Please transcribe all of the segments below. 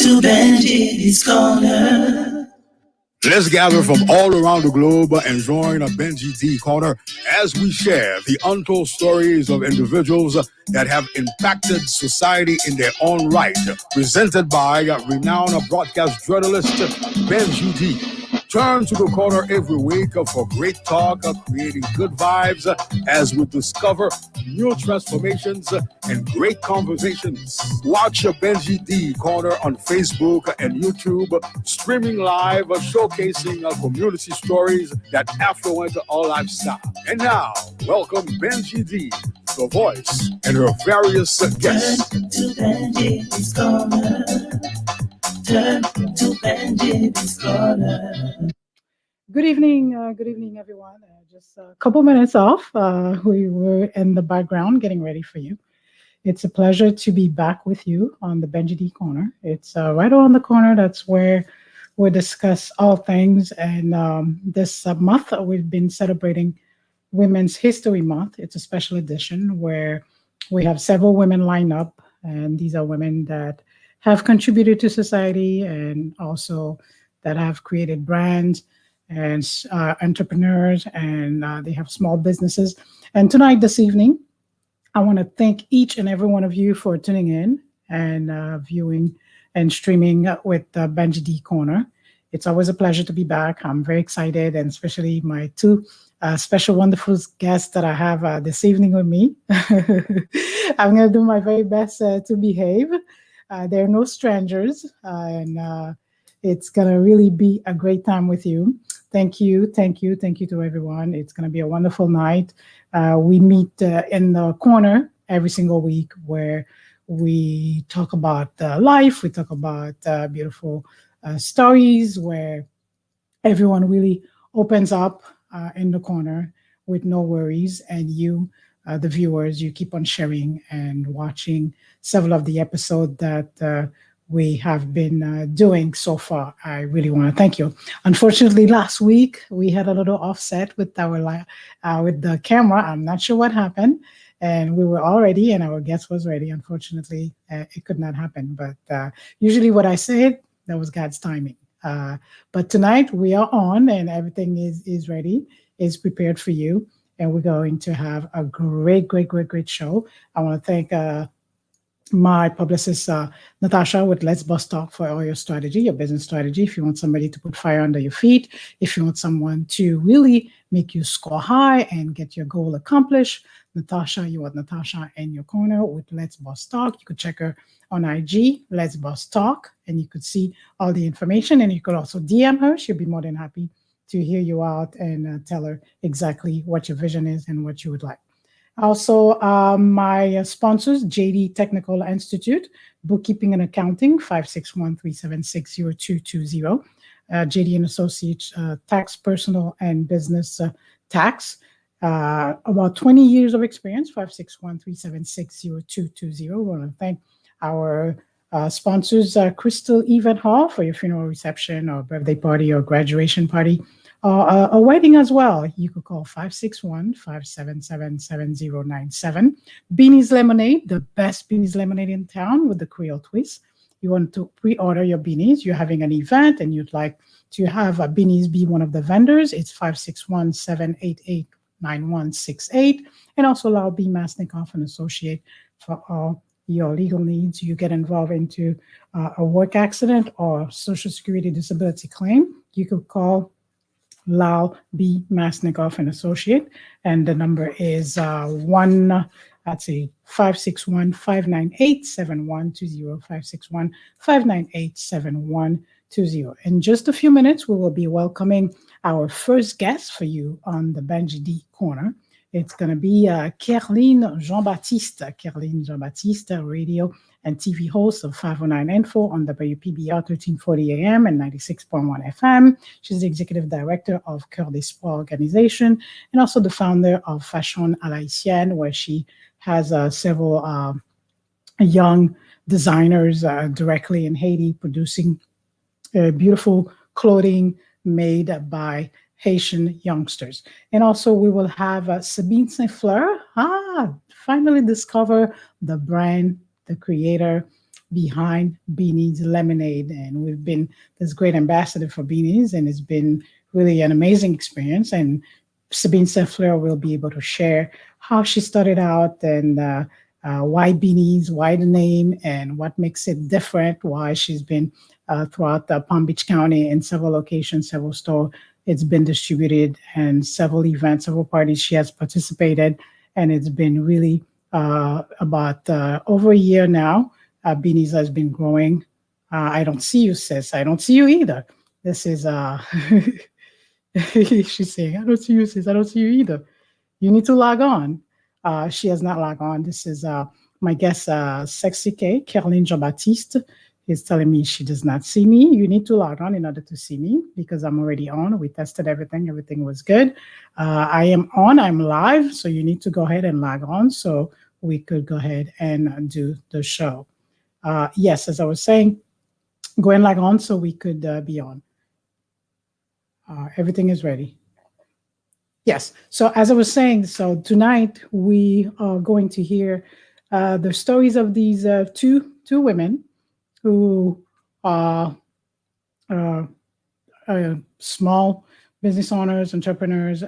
to BINI'ES Corner. Let's gather from all around the globe and join a Benji D Corner as we share the untold stories of individuals that have impacted society in their own right. Presented by renowned broadcast journalist Benji D. Turn to the corner every week for great talk, creating good vibes as we discover new transformations and great conversations. Watch Benji D Corner on Facebook and YouTube, streaming live, showcasing community stories that influence our lifestyle. And now, welcome Benji D, the voice, and her various guests. Turn to BINI'ES Corner. Turn to BINI'ES Corner. Good evening, everyone. Just a couple minutes off. We were in the background getting ready for you. It's a pleasure to be back with you on the Benji D Corner. It's right around the corner. That's where we discuss all things. And this month, we've been celebrating Women's History Month. It's a special edition where we have several women lined up. And these are women that have contributed to society and also that have created brands and entrepreneurs, and they have small businesses. And tonight, this evening, I want to thank each and every one of you for tuning in and viewing and streaming with Benji D Corner. It's always a pleasure to be back. I'm very excited, and especially my two special, wonderful guests that I have this evening with me. I'm going to do my very best to behave. They're no strangers, and it's going to really be a great time with you. Thank you to everyone. It's going to be a wonderful night. We meet in the corner every single week where we talk about life. We talk about beautiful stories where everyone really opens up in the corner with no worries. And you, the viewers, you keep on sharing and watching several of the episodes that we have been doing so far. I really want to thank you. Unfortunately, last week we had a little offset with with the camera. I'm not sure what happened, and we were all ready, and our guest was ready. Unfortunately, it could not happen. But usually, what I said, that was God's timing. But tonight we are on, and everything is ready, is prepared for you, and we're going to have a great show. I want to thank my publicist, Natasha, with Let's Bust Talk for all your strategy, your business strategy. If you want somebody to put fire under your feet, if you want someone to really make you score high and get your goal accomplished, Natasha, you want Natasha in your corner with Let's Bust Talk. You could check her on IG, Let's Bust Talk, and you could see all the information. And you could also DM her. She'll be more than happy to hear you out and tell her exactly what your vision is and what you would like. Also, my sponsors, JD Technical Institute, Bookkeeping and Accounting, 561-376-0220. JD and Associates, Tax, Personal, and Business Tax. About 20 years of experience, 561-376-0220. We want to thank our sponsors, Crystal Event Hall, for your funeral reception or birthday party or graduation party. A wedding as well. You could call 561-577-7097. BINI'ES Lemonade, the best BINI'ES lemonade in town with the Creole twist. You want to pre-order your BINI'ES. You're having an event and you'd like to have a BINI'ES be one of the vendors. It's 561-788-9168. And also allow B. Masnikoff and Associate for all your legal needs. You get involved into a work accident or Social Security disability claim. You could call Lal B. Masnikoff and Associate, and the number is 561-598-7120, 561-598-7120. In just a few minutes, we will be welcoming our first guest for you on the Benji D Corner. It's going to be Kerline Jean-Baptiste. Kerline Jean-Baptiste, radio and TV host of 509 Info on WPBR 1340 AM and 96.1 FM. She's the executive director of Coeur organization and also the founder of Fashion à la Haitienne, where she has several young designers directly in Haiti producing beautiful clothing made by Haitian youngsters. And also we will have Sabine Saint-Fleur. Finally discover the brand, the creator behind BINI'ES Lemonade. And we've been this great ambassador for BINI'ES, and it's been really an amazing experience. And Sabine Saint-Fleur will be able to share how she started out and why BINI'ES, why the name, and what makes it different, why she's been throughout Palm Beach County in several locations, several stores. It's been distributed and several events, several parties she has participated, and it's been really about over a year now. BINI'ES has been growing. I don't see you, sis. I don't see you either. This is she's saying, I don't see you, sis. I don't see you either. You need to log on. She has not logged on. This is my guest, Sexy K, Kerline Baptiste, is telling me she does not see me. You need to log on in order to see me because I'm already on. We tested everything. Everything was good. I am on. I'm live. So you need to go ahead and log on so we could go ahead and do the show. Yes, as I was saying, go and log on so we could be on. Everything is ready. Yes. So as I was saying, so tonight we are going to hear the stories of these two women who are small business owners, entrepreneurs.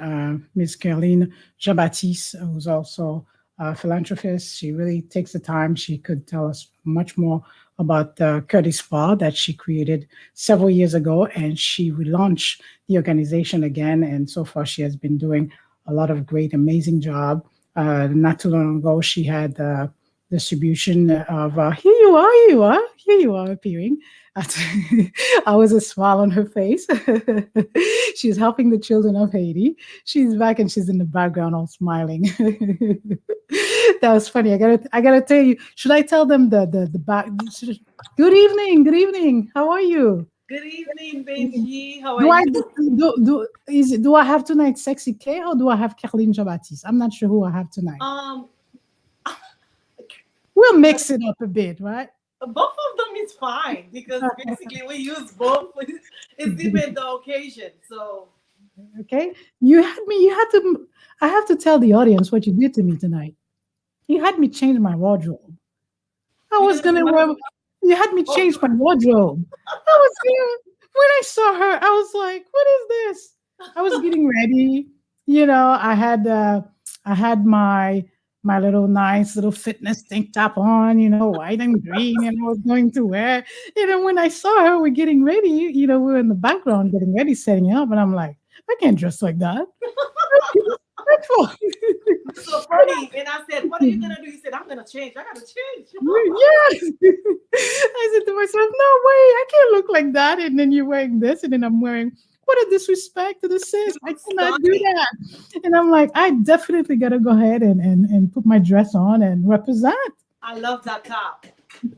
Ms. Kerline Baptiste, who's also a philanthropist. She really takes the time. She could tell us much more about Coeur Spa that she created several years ago, and she relaunched the organization again. And so far, she has been doing a lot of great, amazing job. Not too long ago, she had distribution of here you are appearing. I was a smile on her face. She's helping the children of Haiti. She's back and she's in the background all smiling. That was funny. I gotta tell you, should I tell them the back? Good evening. How are you? Good evening, Benji. How are you? Do I have tonight Sexy K or do I have Kerline Baptiste? I'm not sure who I have tonight. We'll mix it up a bit, right? Both of them is fine because basically we use both. It's depends the occasion. So okay, I have to tell the audience what you did to me tonight. You had me change my wardrobe. You had me change my wardrobe. When I saw her, I was like, what is this? I was getting ready. You know, I had my little nice little fitness tank top on, you know, white and green, and I was going to wear. You know, when I saw her, we're getting ready, you know, we're in the background getting ready, setting up, and I'm like, I can't dress like that. So funny. And I said, what are you gonna do? You said, I'm gonna change. I gotta change. Yes. I said to myself, no way, I can't look like that. And then you're wearing this, and then I'm wearing, what a disrespect to the sis. I cannot do that. And I'm like, I definitely gotta go ahead and put my dress on and represent. I love that top.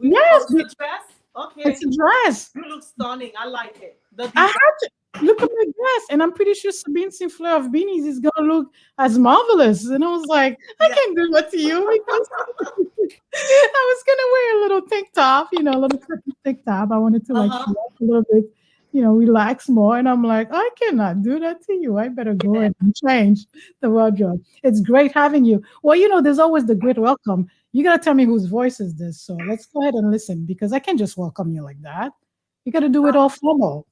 Yes. The dress? Okay. It's a dress. You look stunning. I like it. I have to look at my dress, and I'm pretty sure Sabine Saint-Fleur of BINI'E'S is gonna look as marvelous. And I was like, I can't do that to you because I was gonna wear a little tank top, you know, a little tank top. I wanted to show off a little bit, you know, relax more. And I'm like, I cannot do that to you. I better go and change the wardrobe. It's great having you. Well, you know, there's always the great welcome. You gotta tell me whose voice is this. So let's go ahead and listen because I can't just welcome you like that. You gotta do it all formal.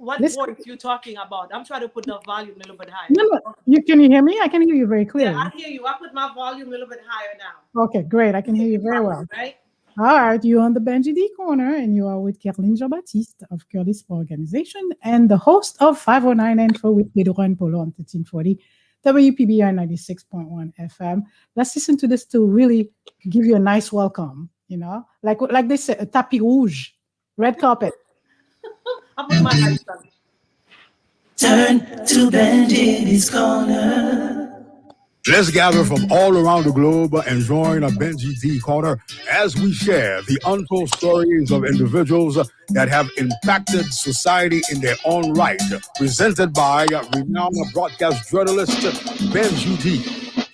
What voice you talking about? I'm trying to put the volume a little bit higher. No. Can you hear me? I can hear you very clearly. Yeah, I hear you. I put my volume a little bit higher now. Okay, great. I can hear you very well. Right? All right, you're on the Benji D Corner, and you are with Kerline Baptiste of Coeur Organization and the host of 509 Info with Pedro and Polo on 1340 WPBI 96.1 FM. Let's listen to this to really give you a nice welcome, you know? Like they say, a tapis rouge, red carpet. I'll put my lights on. Turn to Benji's Corner. Let's gather from all around the globe and join a Benji D Corner as we share the untold stories of individuals that have impacted society in their own right. Presented by renowned broadcast journalist Benji D.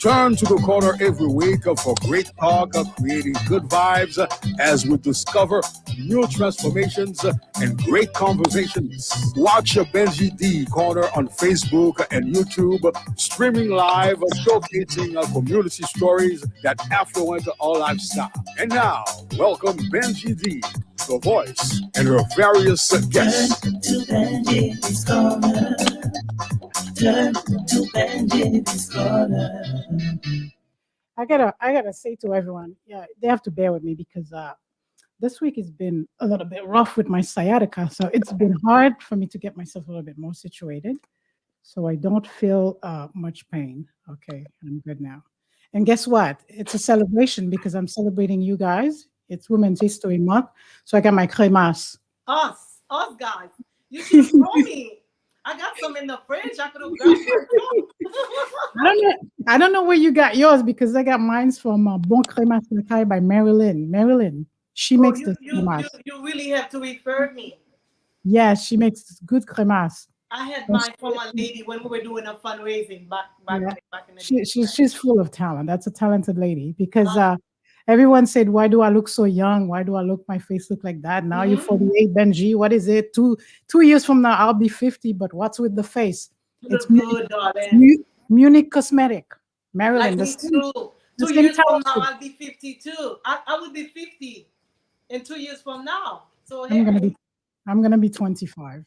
Turn to the corner every week for great talk, creating good vibes as we discover new transformations and great conversations. Watch Benji D Corner on Facebook and YouTube, streaming live, showcasing community stories that affluent our lifestyle. And now, welcome Benji D, the voice, and her various guests. Turn to BINI'ES corner. Turn to BINI'ES corner. I gotta say to everyone, yeah, they have to bear with me because this week has been a little bit rough with my sciatica, so it's been hard for me to get myself a little bit more situated. So I don't feel much pain. Okay, I'm good now. And guess what? It's a celebration because I'm celebrating you guys. It's Women's History Month, so I got my cremas. Us guys. You should throw me. I got some in the fridge. I could have grabbed I don't know where you got yours because I got mine's from Bon Cremas Lacaille by Marilyn. Marilyn, she makes the cremas. You really have to refer me. Yes, she makes good cremas. I had mine from a lady when we were doing a fundraising back in the day. She's full of talent. That's a talented lady because everyone said, "Why do I look so young? Why do I look my face look like that?" Now you're 48, Benji. What is it? Two years from now I'll be 50. But what's with the face? It's good, darling. Munich Cosmetic, Maryland. Like me too. 2 years from now I'll be 52. I will be 50 in 2 years from now. So I'm gonna be 25.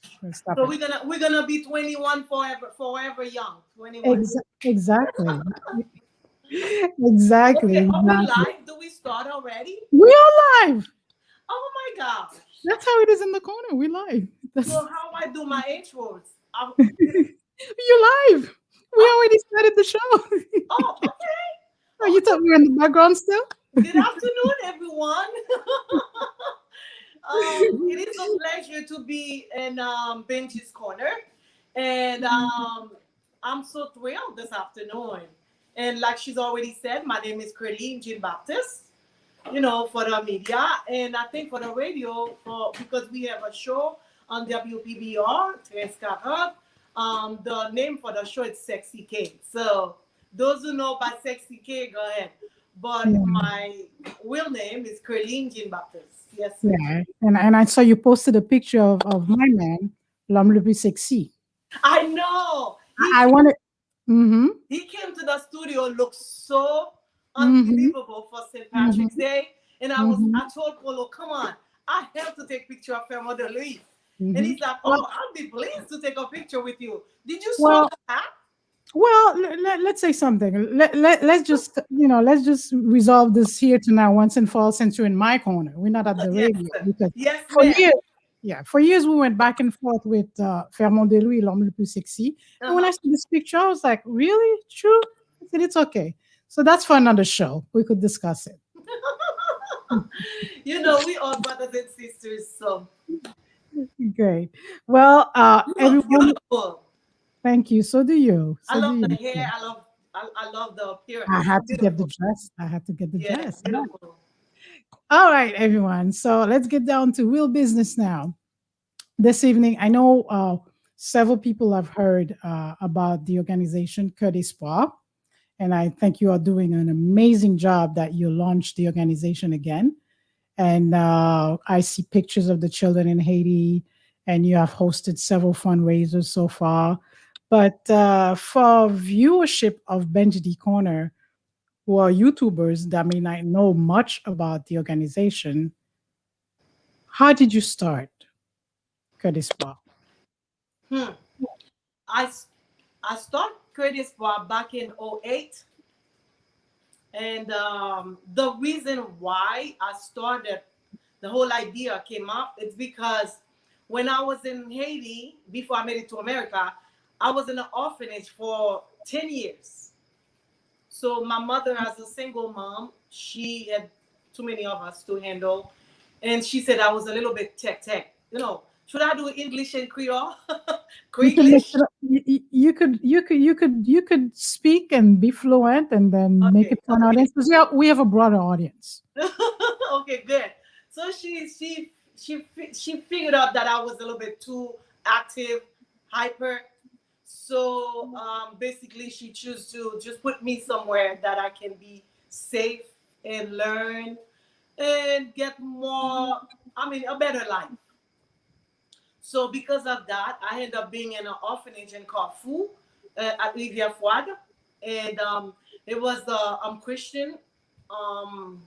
So we're gonna be 21 forever young. 21. Exactly. Exactly. Okay, are we live? Do we start already? We are live. Oh my gosh. That's how it is in the corner. We live. So how I do my intros? You're live. We already started the show. Oh, okay. Oh, you thought we were in the background still? Good afternoon, everyone. It is a pleasure to be in Benji's Corner. And I'm so thrilled this afternoon. And like she's already said, my name is Kerline Baptiste, for the media. And I think for the radio, because we have a show on WPBR, 1340, the name for the show is Sexy K. So those who know about Sexy K, go ahead. But my real name is Kerline Baptiste. Yes. Yeah. And I saw you posted a picture of my man, l'homme le plus sexy. I know. I wanted. He came to the studio, looked so unbelievable for St. Patrick's Day. And I told Polo, come on, I have to take a picture of Fermo de Louis. And he's like, oh, I'll be pleased to take a picture with you. Did you saw that? Well, let's say something. Let's just resolve this here tonight once and for all. Since you're in my corner, we're not at the radio. Because for years we went back and forth with Fermont de Louis, l'homme le plus sexy. And when I saw this picture, I was like, really? True? I said, it's okay. So that's for another show. We could discuss it. We are brothers and sisters. So great. Well, everyone. Beautiful. Thank you. So do you. I love the hair. I love the appearance. I had to get the dress. Dress. Beautiful. All right, everyone. So let's get down to real business now. This evening, I know several people have heard about the organization Coeur d'Espoir, and I think you are doing an amazing job that you launched the organization again. And I see pictures of the children in Haiti, and you have hosted several fundraisers so far. But for viewership of Benji D Corner, who are YouTubers that may not know much about the organization, how did you start Coeur d'Espoir? I started Coeur d'Espoir back in 2008. And the reason why I started, the whole idea came up, it's because when I was in Haiti, before I made it to America, I was in an orphanage for 10 years. So my mother, as a single mom, she had too many of us to handle. And she said I was a little bit tech. Should I do English and Creole? You could speak and be fluent and then make it for an audience. Because we have a broader audience. Okay, good. So she figured out that I was a little bit too active, hyper. So basically, she chose to just put me somewhere that I can be safe and learn and get more, I mean, a better life. So because of that, I ended up being in an orphanage in Corfu at Rivière Froide. And it was a Christian um,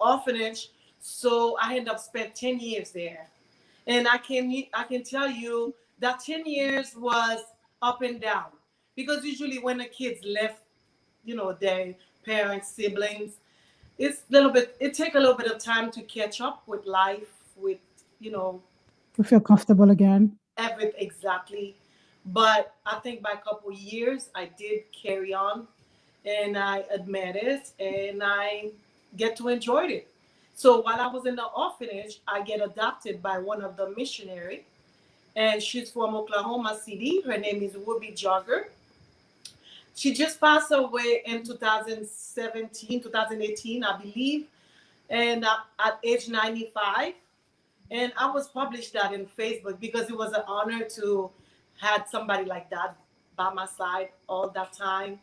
orphanage. So I ended up spent 10 years there. And I can tell you that 10 years was up and down. Because usually when the kids left, their parents, siblings, it take a little bit of time to catch up with life, with, you know, To feel comfortable again. everything exactly. But I think by a couple years, I did carry on, and I admit it, and I get to enjoy it. So while I was in the orphanage, I get adopted by one of the missionary, and she's from Oklahoma City. Her name is Ruby Jogger. She just passed away in 2017, 2018, I believe, and at age 95. And I was published that in Facebook because it was an honor to had somebody like that by my side all that time.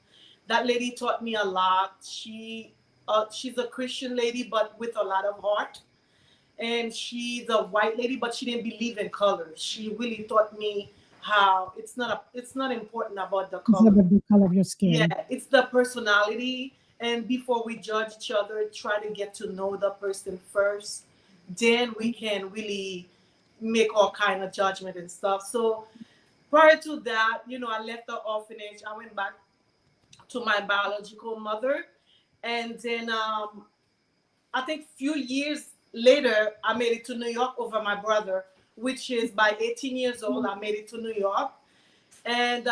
That lady taught me a lot. She's a Christian lady, but with a lot of heart. And she's a white lady, but she didn't believe in colors. She really taught me how it's not important about the It's color. about the color of your Yeah, skin. it's the personality. And before we judge each other, try to get to know the person first. Then we can really make all kind of judgment and stuff. So prior to that, I left the orphanage. I went back to my biological mother, and then I think few years later, I made it to New York over my brother, which is by 18 years old. I made it to New York, and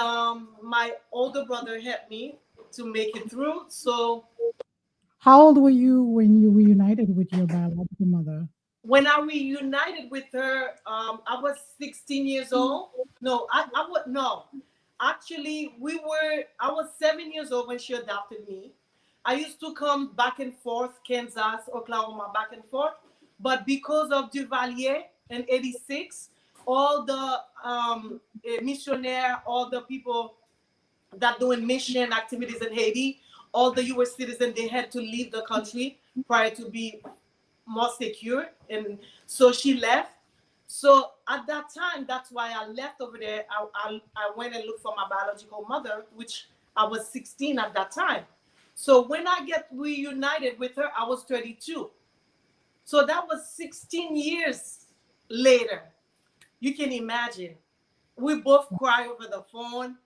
my older brother helped me to make it through. So How old were you when you reunited with your biological mother? when I reunited with her, I was 16 years old. No, I would no. Actually, I was 7 years old when she adopted me. I used to come back and forth, Kansas, Oklahoma, back and forth. But because of Duvalier in 86, all the missionaire, all the people that doing mission activities in Haiti, all the US citizens, they had to leave the country prior to be more secure. And so she left. So at that time, that's why I left over there. I went and looked for my biological mother, which I was 16 at that time. So when I get reunited with her, I was 32. So that was 16 years later. You can imagine. We both cry over the phone,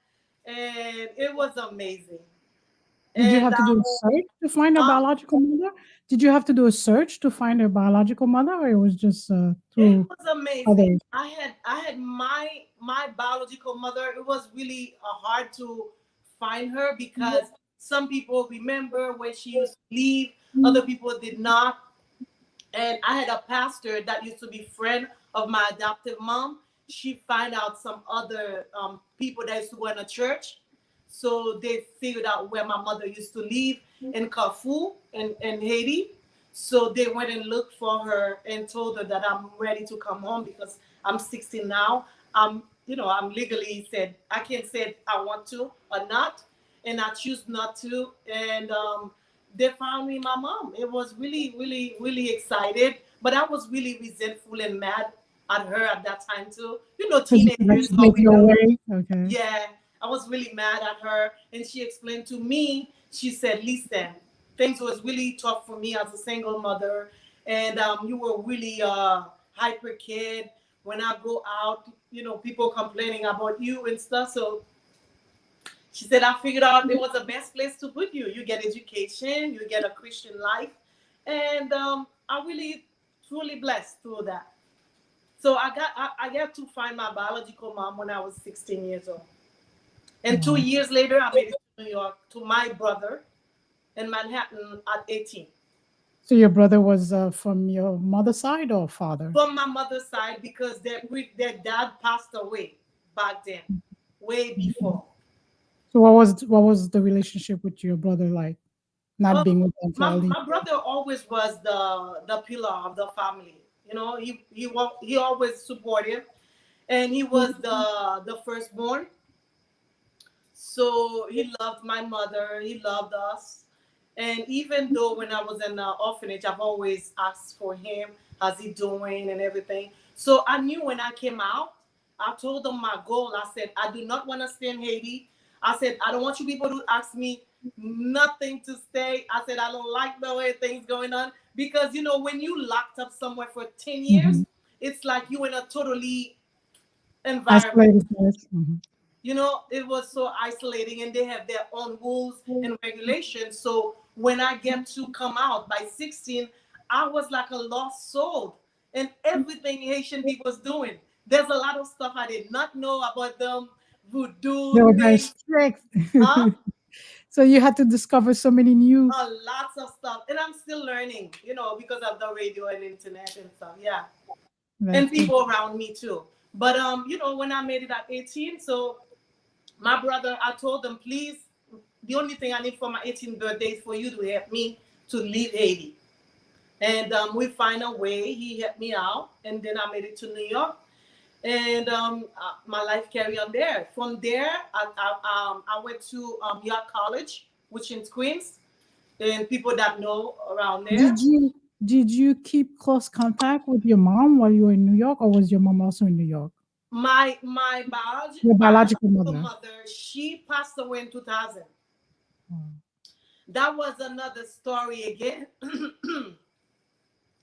and it was amazing. Did you And have to do a search to find her um, biological mother? Did you have to do a search to find her biological mother, or it was just it through was amazing. others? I had my biological mother. It was really hard to find her because some people remember when she used to leave, other people did not. And I had a pastor that used to be friend of my adoptive mom. She find out some other people that used to go in a church, so they figured out where my mother used to live in Carrefour in Haiti. So they went and looked for her and told her that I'm ready to come home because I'm 16 now. I'm legally said I can't say I want to or not, and I choose not to. And they found me my mom. It was really, really, really excited, but I was really resentful and mad at her at that time too. Because you feel like Teenagers she gave always. you away. Okay. Yeah, I was really mad at her, and she explained to me. She said, "Listen, things was really tough for me as a single mother, and you were really a hyper kid. When I go out, people complaining about you and stuff. So she said, I figured out it was the best place to put you. You get education, you get a Christian life, and I really truly blessed through that. So I got to find my biological mom when I was 16 years old. And two Wow. years later, I made it to New York to my brother in Manhattan at 18. So your brother was from your mother's side or father? From my mother's side because their dad passed away back then, way before. So what was the relationship with your brother like? Not Um, being with them for my, all these. my brother always was the pillar of the family. He always supportive, and he was the firstborn. So he loved my mother. He loved us. And even though when I was in the orphanage, I've always asked for him, how's he doing and everything. So I knew when I came out, I told them my goal. I said, I do not want to stay in Haiti. I said, I don't want you people to ask me nothing to stay. I said, I don't like the way things going on. Because, you know, when you locked up somewhere for 10 years, Mm-hmm. it's like you in a totally environment. Isolated place. Mm-hmm. You know, it was so isolating, and they have their own rules and regulations. So when I get to come out by 16, I was like a lost soul, and everything Haitian people was doing. There's a lot of stuff I did not know about them, They voodoo were very things, strict. huh? So you had to discover so many new. Lots of stuff, and I'm still learning, you know, because of the radio and internet and stuff. Yeah, and That's good. people around me too. But you know, when I made it at 18, so my brother, I told them, please, the only thing I need for my 18th birthday is for you to help me to leave Haiti. And we find a way. He helped me out, and then I made it to New York, and my life carried on there. From there, I went to York College, which in Queens, and people that know around there. Did you keep close contact with your mom while you were in New York, or was your mom also in New York? My Your biological biological mother. mother, she passed away in 2000. Oh. That was another story again.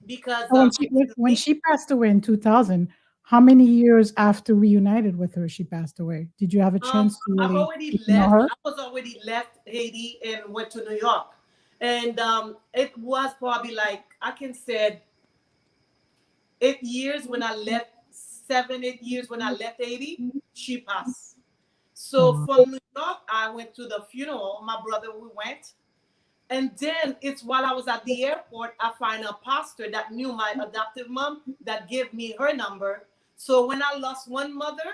Because So excuse when me, she passed away in 2000, how many years after reunited with her she passed away? Did you have a chance to I've really already get to know left. her? I was already left Haiti and went to New York, and it was probably like I can say 8 years when I left. 7, 8 years when I left Haiti, she passed. So Wow. from New York, I went to the funeral. My brother, we went. And then it's while I was at the airport, I find a pastor that knew my adoptive mom that gave me her number. So when I lost one mother,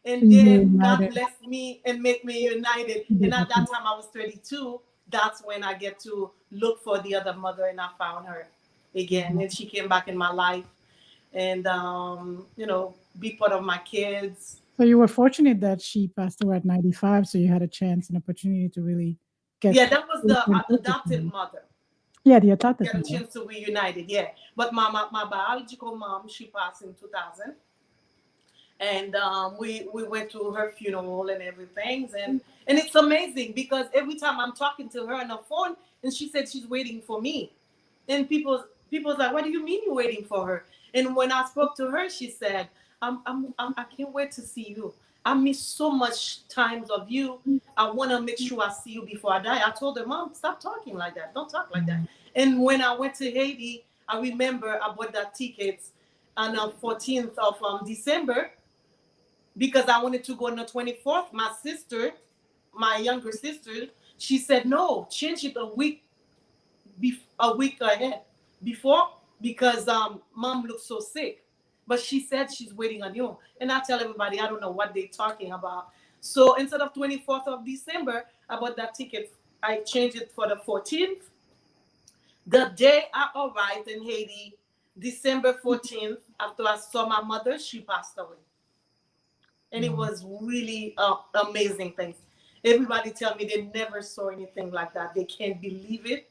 So and you then God reunited. blessed me and make me united. You And did at happen. that time I was 32. That's when I get to look for the other mother, and I found her again. Wow. And she came back in my life, and you know, be part of my kids. So you were fortunate that she passed away at 95, so you had a chance and opportunity to really get Yeah, that was close the and close with adopted her. mother. Yeah, the adopted Get a mother. chance to reunited, yeah. But my biological mom, she passed in 2000, and we went to her funeral and everything, and it's amazing because every time I'm talking to her on the phone, and she said she's waiting for me, and people's like, what do you mean you're waiting for her? And when I spoke to her, she said, I can't wait to see you. I miss so much times of you. I want to make sure I see you before I die. I told her, Mom, stop talking like that. Don't talk like that. And when I went to Haiti, I remember I bought that tickets on the 14th of December because I wanted to go on the 24th. My sister, my younger sister, she said, no, change it a week ahead before because mom looks so sick. But she said she's waiting on you. And I tell everybody I don't know what they're talking about. So instead of 24th of December, I bought that ticket. I changed it for the 14th. The day I arrived in Haiti, December 14th, after I saw my mother, she passed away. And it Wow. was really amazing things. Everybody tell me they never saw anything like that. They can't believe it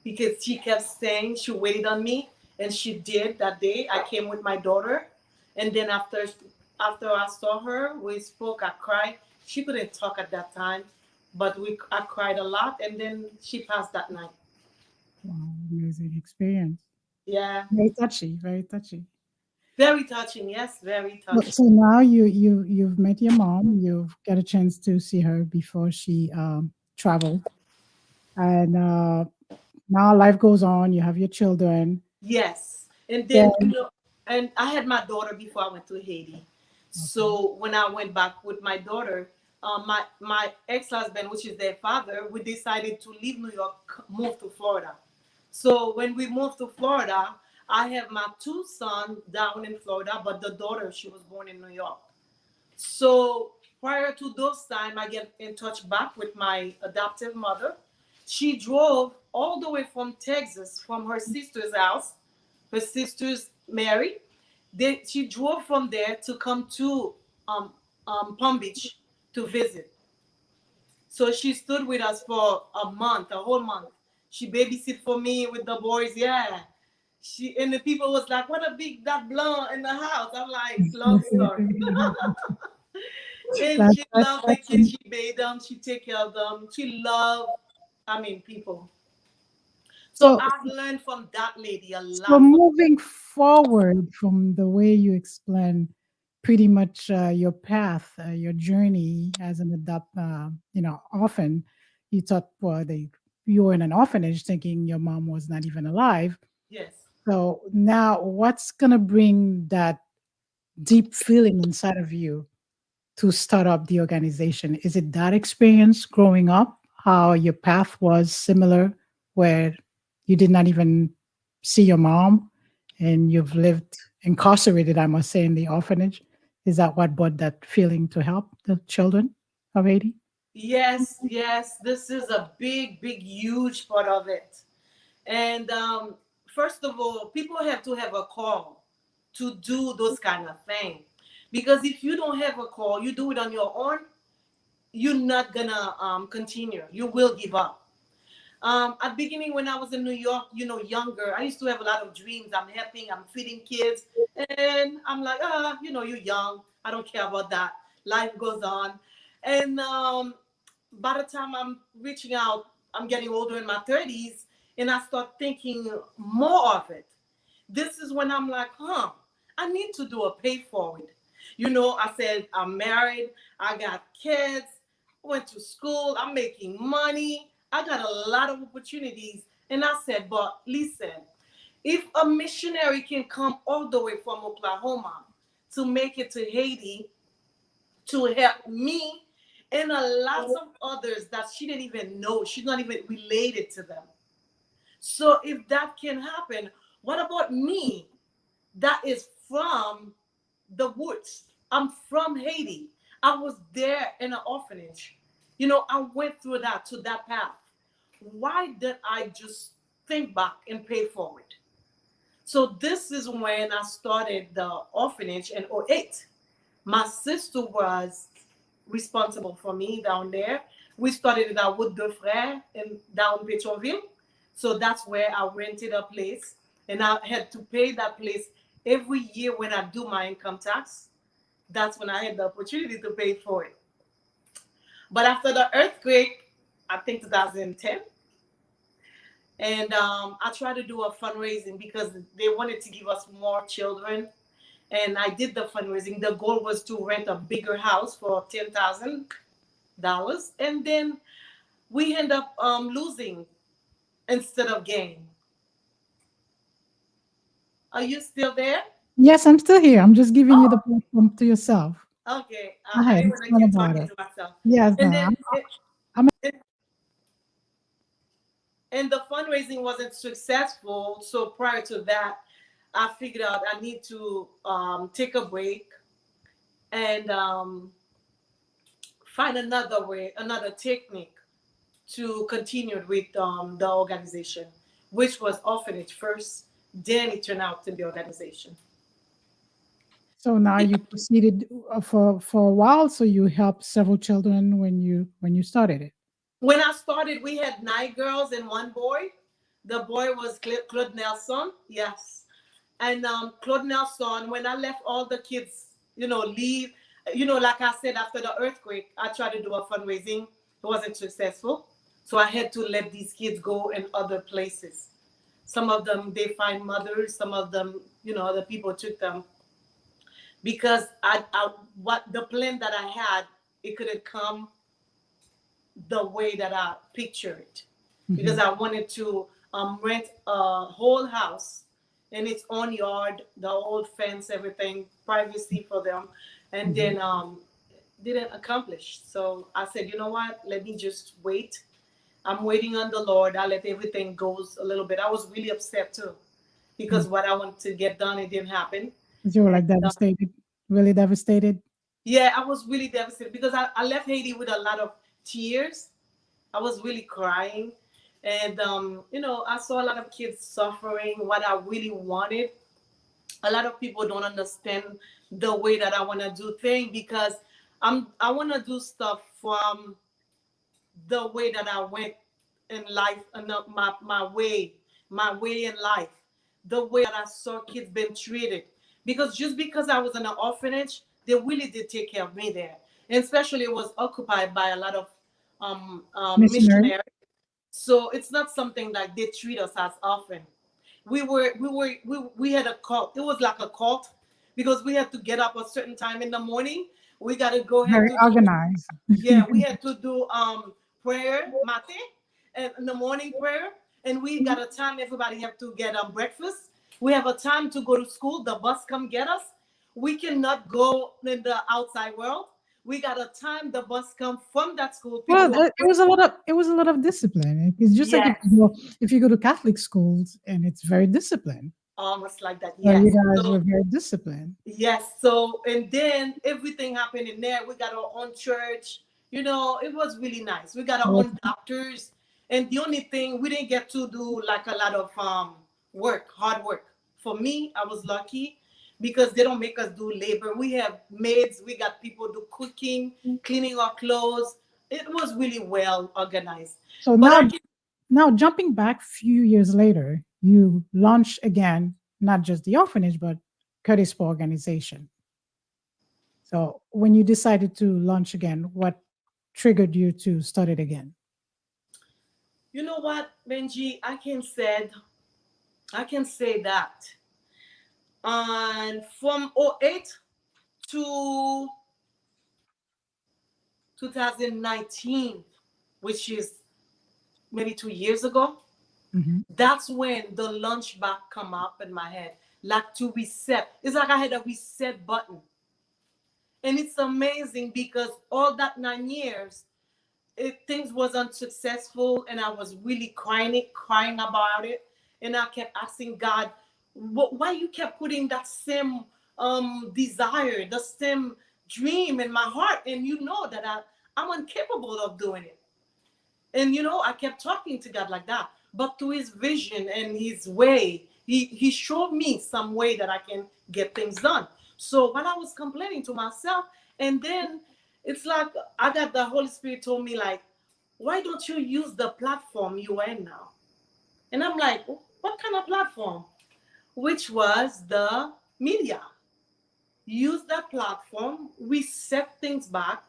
because she kept saying she waited on me, and she did that day. I came with my daughter, and then after I saw her, we spoke. I cried. She couldn't talk at that time, but I cried a lot, and then she passed that night. Wow, amazing experience. Yeah, Very touchy, very touchy. very touching. Yes, very So touching. now you've met your mom. You've got a chance to see her before she traveled, and now life goes on. You have your children. Yes, and then you Then know, and I had my daughter before I went to Haiti. okay. So when I went back with my daughter, my ex husband, which is their father, we decided to leave New York, move to Florida. So when we moved to Florida, I have my two sons down in Florida, but the daughter she was born in New York. So prior to those time, I get in touch back with my adoptive mother. She drove all the way from Texas, from her sister's house. Her sister's married. She drove from there to come to um, Palm Beach to visit. So she stood with us for a month, a whole month. She babysit for me with the boys. Yeah. She and the people was like, "What a big that blonde in the house." I'm like, "Long story." And she loved the That's kids. She bathed them. She take care of them. She loved, people. So so. I've learned from that lady a So lot. moving forward from the way you explain pretty much your path, your journey as an orphan, you thought, well, you were in an orphanage thinking your mom was not even alive. Yes. So now what's going to bring that deep feeling inside of you to start up the organization? Is it that experience growing up, how your path was similar, where you did not even see your mom and you've lived incarcerated, I must say, in the orphanage? Is that what brought that feeling to help the children of Haiti? Yes, yes. This is a big, big, huge part of it. And first of all, people have to have a call to do those kind of things. Because if you don't have a call, you do it on your own, you're not gonna continue. You will give up. At beginning when I was in New York, younger, I used to have a lot of dreams. I'm helping, I'm feeding kids, and I'm like, you're young. I don't care about that. Life goes on, and by the time I'm reaching out, I'm getting older in my 30s, and I start thinking more of it. This is when I'm like, I need to do a pay forward. I said, I'm married, I got kids, went to school, I'm making money, I got a lot of opportunities. And I said, but listen, if a missionary can come all the way from Oklahoma to make it to Haiti to help me and a lot of others that she didn't even know, she's not even related to them. So if that can happen, what about me that is from the woods? I'm from Haiti. I was there in an orphanage. I went through that to that path. Why did I just think back and pay forward? So this is when I started the orphanage in '08. My sister was responsible for me down there. We started at Route de Frères in down Pétionville. So that's where I rented a place, and I had to pay that place every year when I do my income tax. That's when I had the opportunity to pay for it. But after the earthquake, I think 2010, and I tried to do a fundraising because they wanted to give us more children, and I did the fundraising. The goal was to rent a bigger house for $10,000, and then we end up losing instead of gaining. Are you still there? Yes, I'm still here. I'm just giving you the Oh, platform to yourself. okay. Go I ahead. didn't want to Explain keep about talking it. to myself. Yes, no, And then, I'm and the fundraising wasn't successful. So prior to that, I figured out I need to take a break and find another way, another technique to continue with the organization, which was orphanage first. Then it turned out to be organization. So now you proceeded for a while. So you helped several children when you started it. When I started, we had 9 girls and 1 boy. The boy was Claude Nelson, yes. And Claude Nelson, when I left all the kids, leave, like I said, after the earthquake, I tried to do a fundraising. It wasn't successful. So I had to let these kids go in other places. Some of them, they find mothers. Some of them, other people took them because what the plan that I had, it couldn't come the way that I picture it, because Mhm. I wanted to rent a whole house in its own yard, the old fence, everything, privacy for them, and Mhm. then didn't accomplish. So I said, you know what? Let me just wait. I'm waiting on the Lord. I let everything goes a little bit. I was really upset too Mm. because what I wanted to get done, it didn't happen. 'Cause you were And like devastated, really devastated. yeah, I was really devastated because I left Haiti with a lot of tears. I was really crying. And, I saw a lot of kids suffering what I really wanted. a lot of people don't understand the way that I want to do things, because I want to do stuff from the way that I went in life, and my way in life, the way that I saw kids being treated. Because just because I was in an orphanage, they really did take care of me there, and especially it was occupied by a lot of Missionary. missionaries. So it's not something like they treat us as often. We had a cult. It was like a cult, because we had to get up a certain time in the morning. We got to go ahead Very to do, organized. yeah, we had to do prayer mate, and in the morning prayer, and we got a time everybody have to get breakfast. We have a time to go to school. The bus come get us. We cannot go in the outside world. We got a time the bus come from that school. People Well, don't it was a lot of discipline. It's just like yes, if you go to Catholic schools and it's very disciplined. almost like that. So you Yes. guys So were very disciplined. yes, so and then everything happened in there. We got our own church. It was really nice. We got our So own doctors, and the only thing we didn't get to do like a lot of work, hard work. For me, I was lucky because they don't make us do labor. We have maids. We got people do cooking, cleaning our clothes. It was really well organized. so But I now can now jumping back few years later, you launched again not just the orphanage but Curtis Poor organization. So when you decided to launch again, what triggered you to start it again? you know what, Benji, I can say that. And from '08 to 2019, which is maybe 2 years ago, Mhm. that's when the lunch back come up in my head, like to reset. It's like I had a reset button. And it's amazing because all that 9 years, things was unsuccessful, and I was really crying about it. And I kept asking God, why you kept putting that same desire, the same dream in my heart, and you know that I'm incapable of doing it. And I kept talking to God like that. But through his vision and his way, he showed me some way that I can get things done. So while I was complaining to myself, and then it's like I got the Holy Spirit told me, like, why don't you use the platform you are in now? And I'm like, what kind of platform? Which was the media. Use that platform, we set things back,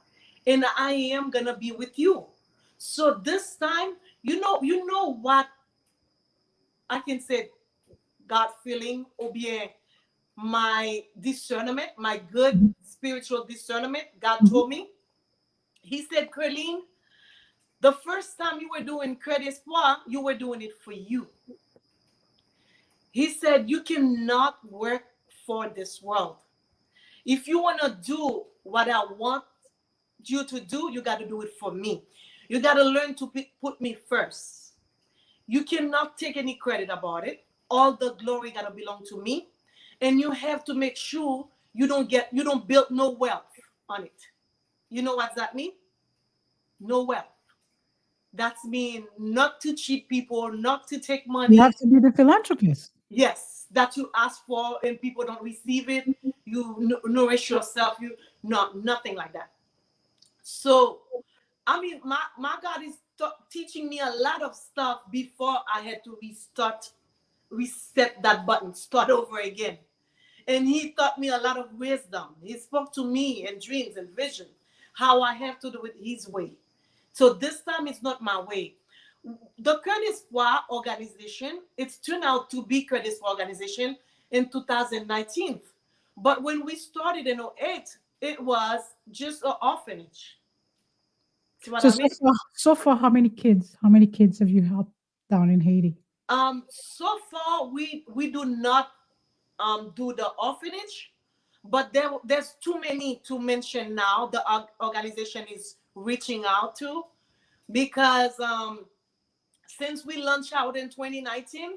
and I am gonna be with you. So this time, you know what I can say, God feeling, or bien my discernment, my good Mhm. spiritual discernment. God Mhm. told me, He said, Kerline, the first time you were doing Credit Espoir, you were doing it for you. He said, you cannot work for this world. If you want to do what I want you to do, you got to do it for me. You got to learn to put me first. You cannot take any credit about it. All the glory got to belong to me. And you have to make sure you don't build no wealth on it. You know what that mean? No wealth. That's mean not to cheat people, not to take You have money. to be the philanthropist. Yes, that you ask for and people don't receive it. You nourish yourself. You not nothing like that. So I mean, my God is teaching me a lot of stuff before I had to reset that button, start over again. And he taught me a lot of wisdom. He spoke to me in dreams and vision, how I have to do it his way. So this time it's not my way. The Curtis Poir organization, it's turned out to be Curtis Poir organization in 2019. But when we started in '08, it was just an orphanage. See what So I mean? so far, how many kids have you helped down in Haiti? So far we do not do the orphanage, but there's too many to mention now. The organization is reaching out to, because since we launched out in 2019,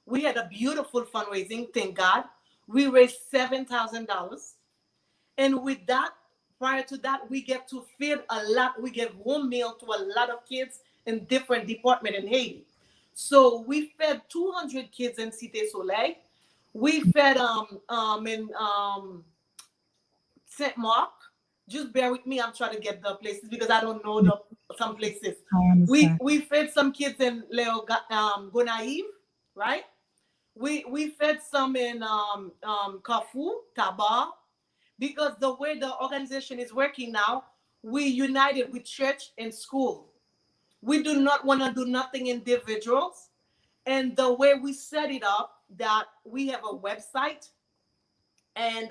we had a beautiful fundraising. Thank God, we raised $7,000, and with that, prior to that, we get to feed a lot. We give one meal to a lot of kids in different departments in Haiti. So we fed 200 kids in Cité Soleil. We fed in Saint Mark. Just bear with me. I'm trying to get the places because I don't know some places. I understand. We fed some kids in Gonaive, right? We fed some in Carrefour, Tabar, because the way the organization is working now, we united with church and school. We do not want to do nothing individuals. And the way we set it up, that we have a website, and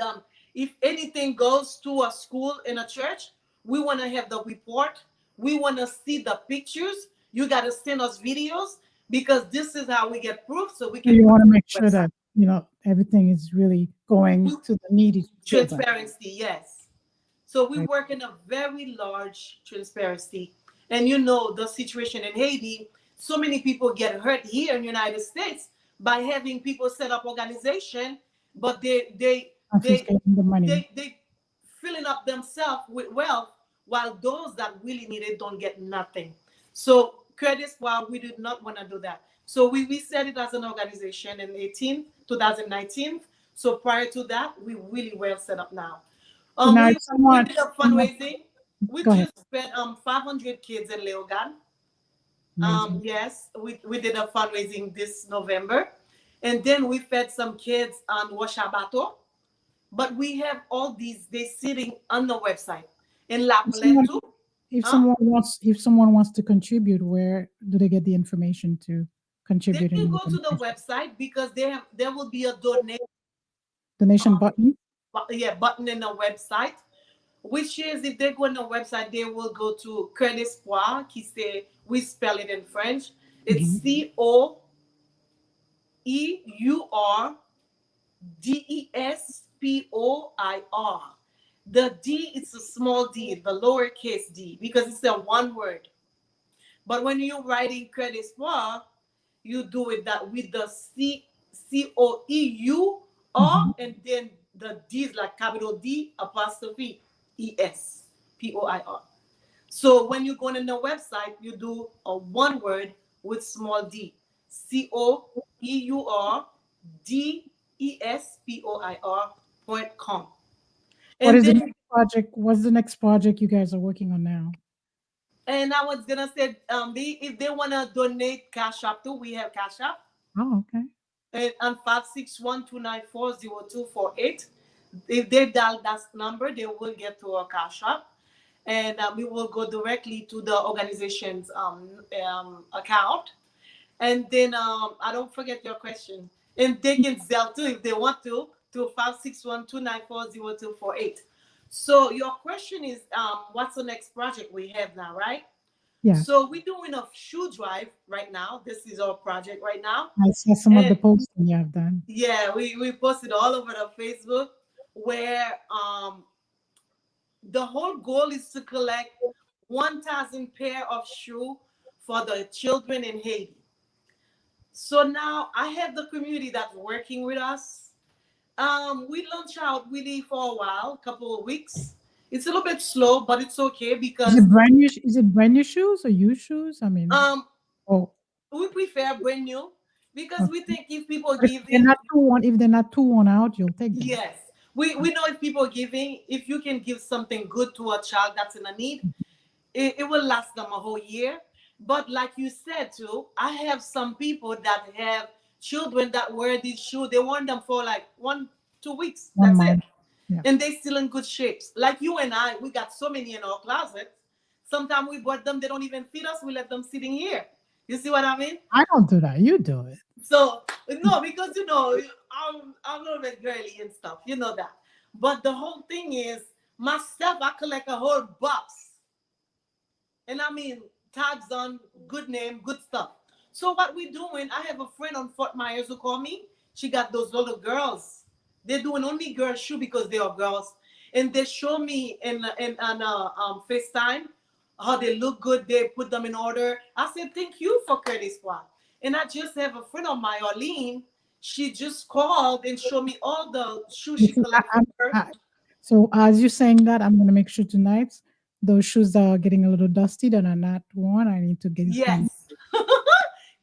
if anything goes to a school in a church, we want to have the report. We want to see the pictures. You got to send us videos because this is how we get proof, so we can You put want it to on make the sure website. that everything is really going to the needy children. Transparency, yes. So we Right. work in a very large transparency. And you know the situation in Haiti, so many people get hurt here in the United States by having people set up organization, but Confiscating the money. they filling up themselves with wealth while those that really need it don't get nothing. So credits, while we did not want to do that. So we set it as an organization in 2019. So prior to that, we really well set up now. So now, if We someone, did a fundraising. We go ahead. just fed 500 kids in Leogan. Amazing. Yes, we did a fundraising this November, and then we fed some kids on Washabato. But we have all these. They sitting on the website in La If someone, Plateau. if Huh? someone wants to contribute, where do they get the information to They contribute can in go the to the website because there will be a donation button? button in the website, which is if they go on the website, they will go to Coeur d'Espoir, qui say we spell it in French. It's Mhm. COEURDESPOIR. The D is a small d, the lowercase d, because it's a one word. But when you're writing Coeur d'Espoir, you do it that with the COEUR, Mhm. and then the D is like capital D apostrophe ESPOIR. So when you go on the website, you do a one word with small d. COEURDESPOIR.com. What And is the then, next project? What's the next project you guys are working on now? and I was gonna say, if they wanna donate Cash App too, we have Cash App. Oh, okay. And on 561-294-0248. If they dial that number, they will get to our Cash App, and we will go directly to the organization's account. And then I don't forget your question. And they can sell too if they want to 561-294-0248. So your question is, what's the next project we have now, right? Yes. So we're doing a shoe drive right now. This is our project right now. I saw some of the And posting you have done. yeah, we posted all over the Facebook where the whole goal is to collect 1,000 pair of shoe for the children in Haiti. So now I have the community that's working with us. We launch out really for a while, a couple of weeks. It's a little bit slow, but it's okay Is because it brand new? Is it brand new shoes or used shoes? I mean, um oh, we prefer brand new because we okay. think if people But giving, if they're not too worn out, you'll take them. yes, we know if people giving, if you can give something good to a child that's in a need, it will last them a whole year. But like you said too, I have some people that have children that wear these shoes. They wear them for like 1-2 weeks. One That's it. month. Yeah. And they still in good shapes. Like you and I, we got so many in our closet. Sometimes we bought them, they don't even fit us. We let them sitting here. You see what I mean? I don't do that. You do it. So no, because I'm a little bit girly and stuff. You know that. But the whole thing is myself, I collect a whole box. And I mean, tags on, good name, good stuff. So what we doing? I have a friend on Fort Myers who called me. She got those little girls. They're doing only girl shoe because they are girls, and they show me in on FaceTime how they look good. They put them in order. I said thank you for Curtis Watt. And I just have a friend of mine, Arlene. She just called and showed me all the shoes You she see, collected. so as you're saying that, I'm going to make sure tonight those shoes that are getting a little dusty that are not worn, I need to get them. Yes.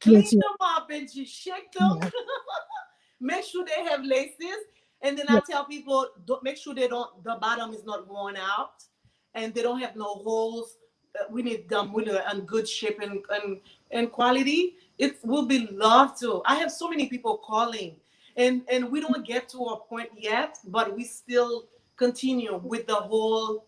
Clean Yes, them up and just shake them. yeah. make sure they have laces. And then Yeah. I tell people, don't, make sure they don't, the bottom is not worn out and they don't have no holes. We need them with in good shape and quality. It will be loved to. I have so many people calling, and we don't get to a point yet, but we still continue with the whole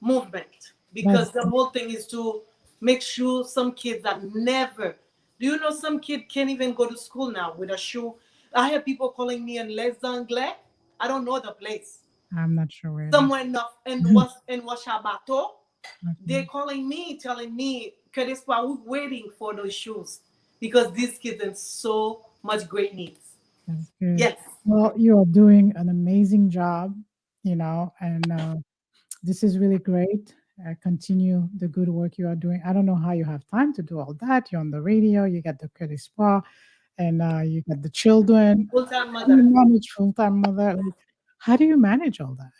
movement because That's the whole thing is to make sure some kids that never, do you know some kid can't even go to school now with a shoe. I have people calling me in Les Anglais. I don't know the place. I'm not sure where it is. Somewhere in Washabato, they're Okay. calling me, telling me, Curtis, why we're waiting for those shoes because these kids in so much great needs. That's good. Yes, Well, you are doing an amazing job, and this is really great. Continue the good work you are doing. I don't know how you have time to do all that. You're on the radio, you got the Credit Spa, and you got the children. full time How do you mother. manage full-time mother? Like, how do you manage all that?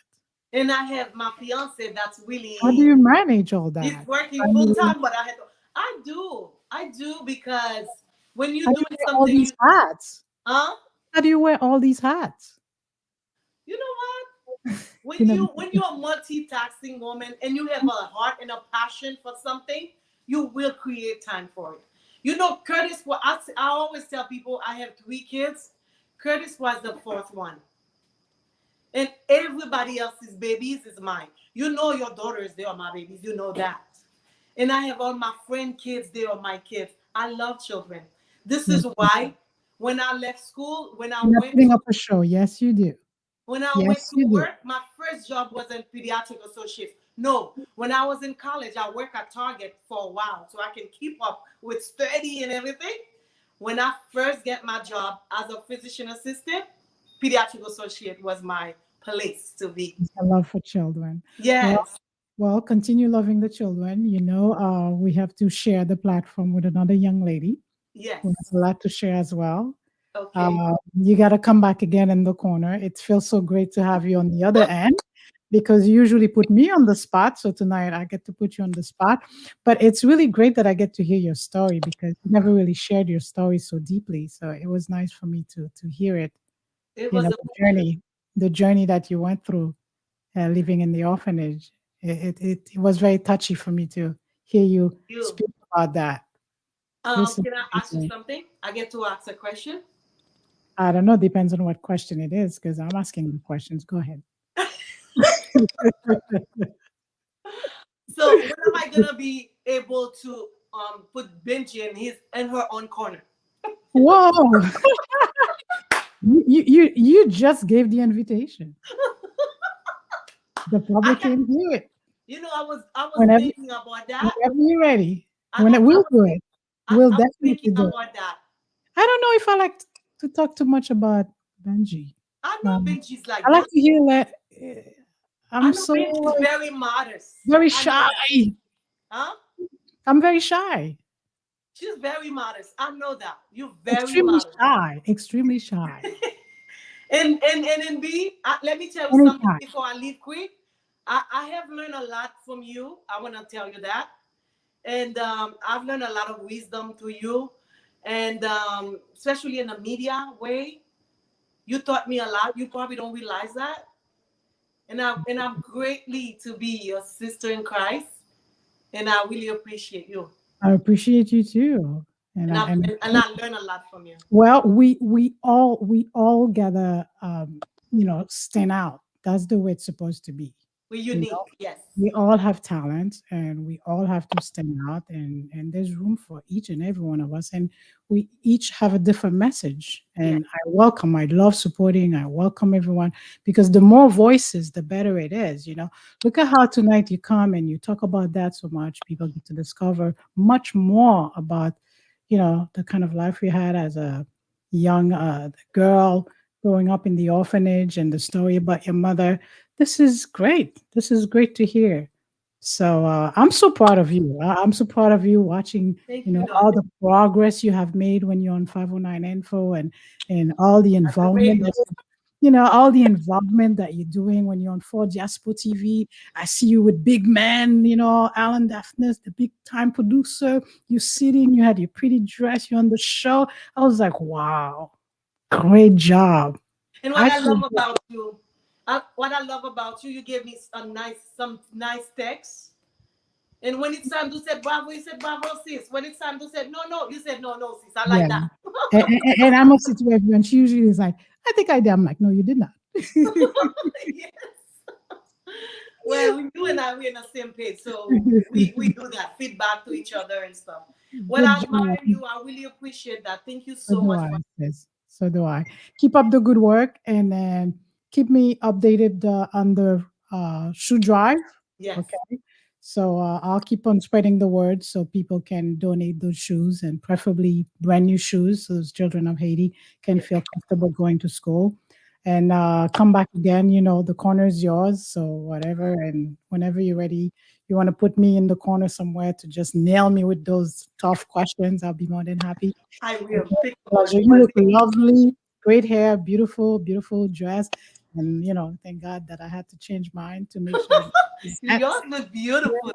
And I have my fiance that's How do really, you manage all he's that? working full Family. time, but I do because when How you're do you doing wear all something, these hats? huh? How do you wear all these hats? You know what? You know, When you're a multitasking woman and you have a heart and a passion for something, you will create time for it. You know, Curtis, what I always tell people, I have 3 kids. Curtis was the fourth one. And everybody else's babies is mine. You know your daughters, they are my babies. You know that. And I have all my friend kids, they are my kids. I love children. This yes, is you do. why when I left school, You're putting up a show. Yes, you do. when I went Yes, to you do. work, my first job was in pediatric associates. No, when I was in college, I worked at Target for a while so I can keep up with study and everything. When I first get my job as a physician assistant, pediatric associate was my place to be. It's a love for children. Well, Yes, well, continue loving the children. We have to share the platform with another young lady who has yes. a lot to share as well. Okay. You got to come back again in the corner. It feels so great to have you on the other end because you usually put me on the spot. So tonight I get to put you on the spot. But it's really great that I get to hear your story because you never really shared your story so deeply. So it was nice for me to hear it. It was a The pleasure. the journey that you went through living in the orphanage. It was very touchy for me to hear you You. speak about that. This is Can I ask you amazing. something? I get to ask a question. I don't know. Depends on what question it is, because I'm asking the questions. Go ahead. So when am I gonna be able to put Benji in her own corner? Whoa! You just gave the invitation. The I public got, can hear it I was whenever thinking about that. whenever you're ready. I, When I, I we'll was do think, it, we'll I was thinking definitely do it. about that. I don't know if I like to talk too much about Benji. I know Um, Benji's I like like that. to hear that. I I'm know so Benji's like, very modest. very I know shy. that. Huh? I'm very shy. She's very modest. I know that. You're very Extremely modest. shy. Extremely shy. And in B, let me tell you something Anytime. before I leave quick. I have learned a lot from you. I want to tell you that. And I've learned a lot of wisdom through you. And especially in the media way, you taught me a lot. You probably don't realize that. And I'm greatly to be your sister in Christ. And I really appreciate you. I appreciate you too. And And I I and and I learn a lot from you. well, we all gotta stand out. That's the way it's supposed to be. We're You know, unique. Yes. we all have talent and we all have to stand out and there's room for each and every one of us and we each have a different message Yes. and I love supporting, I welcome everyone because the more voices the better it is. Look at how tonight you come and you talk about that so much people get to discover much more about the kind of life we had as a young girl growing up in the orphanage and the story about your mother. This is great. This is great to hear. So I'm so proud of you. I'm so proud of you watching, Thank you, all darling. the progress you have made when you're on 509 Info and all the At the involvement radio. all the involvement that you're doing when you're on 4 Diaspo TV. I see you with big man, Alan Daphnis, the big time producer. You sitting, you had your pretty dress, you're on the show. I was like, wow. Great job. And what I I feel love about you, you gave me some nice text. And when it's time to say bravo, you said bravo, sis. When it's time to say no, no, you said no, no, sis. I yeah. like that. And I must say to everyone, she usually is like, I think I did. I'm like, no, you did not. Yes. Well, you and I, we're on the same page. So we do that, feedback to each other and stuff. Well, Good I job. admire you. I really appreciate that. Thank you So so do much I, for sis. So do I. Keep up the good work and then keep me updated on the shoe drive. yes. Okay. So I'll keep on spreading the word so people can donate those shoes and preferably brand new shoes so those children of Haiti can Yes. feel comfortable going to school. And come back again. You know, the corner is yours. So whatever. And whenever you're ready, you want to put me in the corner somewhere to just nail me with those tough questions, I'll be more than happy. I And will. it's Thank a pleasure. you. You Well, look lovely, great hair, beautiful, beautiful dress. And, you know, thank God that I had to change mine to make sure that yours look beautiful.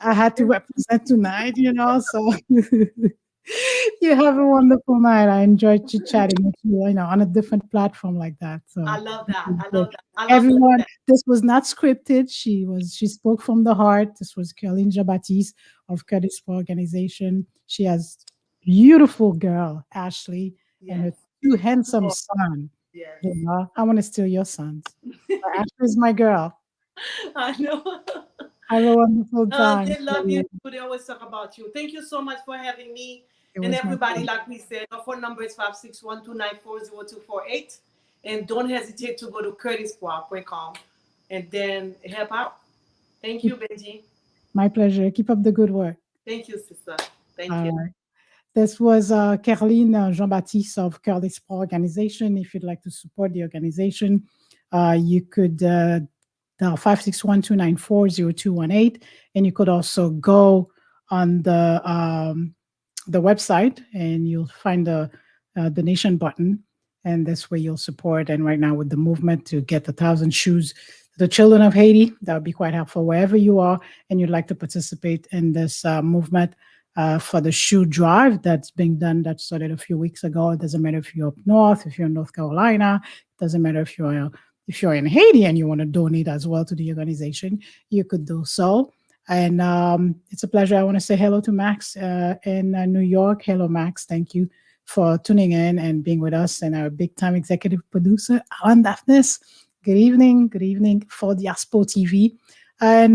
I had to represent tonight, you know. So you have a wonderful night. I enjoyed chit chatting with you, you know, on a different platform like that. I So love that. I great. love that. I love Everyone, that. this was not scripted. She spoke from the heart. This was Kerline Baptiste of Credit Sport Organization. She has beautiful girl, Ashley, and Yes. her two handsome Oh, son. yes. You know, I want to steal your sons. But Ashley is my girl. I know. Have a wonderful time. They love you too. They always talk about you. Thank you so much for having me. It And was my everybody, pleasure. like we said, our phone number is 561-294-0248. And don't hesitate to go to curtispoir.com and then help out. Thank you, Benji. My pleasure. Keep up the good work. Thank you, sister. Thank All you. right. This was Kerline Jean-Baptiste of Coeur Organization. If you'd like to support the organization, you could dial 561-294-0218. And you could also go on the website and you'll find the donation button. And this way you'll support. And right now with the movement to get 1,000 shoes to the children of Haiti, that would be quite helpful wherever you are and you'd like to participate in this movement for the shoe drive that's being done that started a few weeks ago. It doesn't matter if you're up north, if you're in North Carolina, it doesn't matter if you're in Haiti and you want to donate as well to the organization, you could do so. And it's a pleasure. I want to say hello to Max in New York. Hello, Max. Thank you for tuning in and being with us, and our big time executive producer, Alan Daphnis. Good evening. Good evening for Diaspo TV. And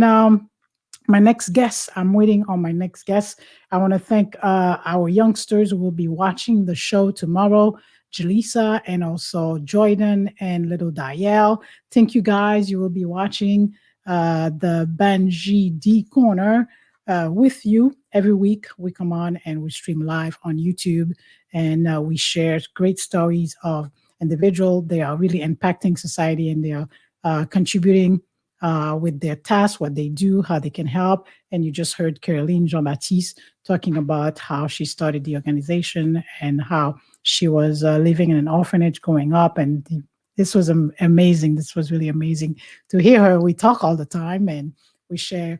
my next guest, I'm waiting on my next guest. I want to thank our youngsters who will be watching the show tomorrow, Jaleesa and also Jordan and little Dial. Thank you guys. You will be watching the Banji D Corner with you every week. We come on and we stream live on YouTube and we share great stories of individual. They are really impacting society and they are contributing with their tasks, what they do, how they can help. And you just heard Kerline Jean-Baptiste talking about how she started the organization and how she was living in an orphanage growing up. And this was amazing. This was really amazing to hear her. We talk all the time and we share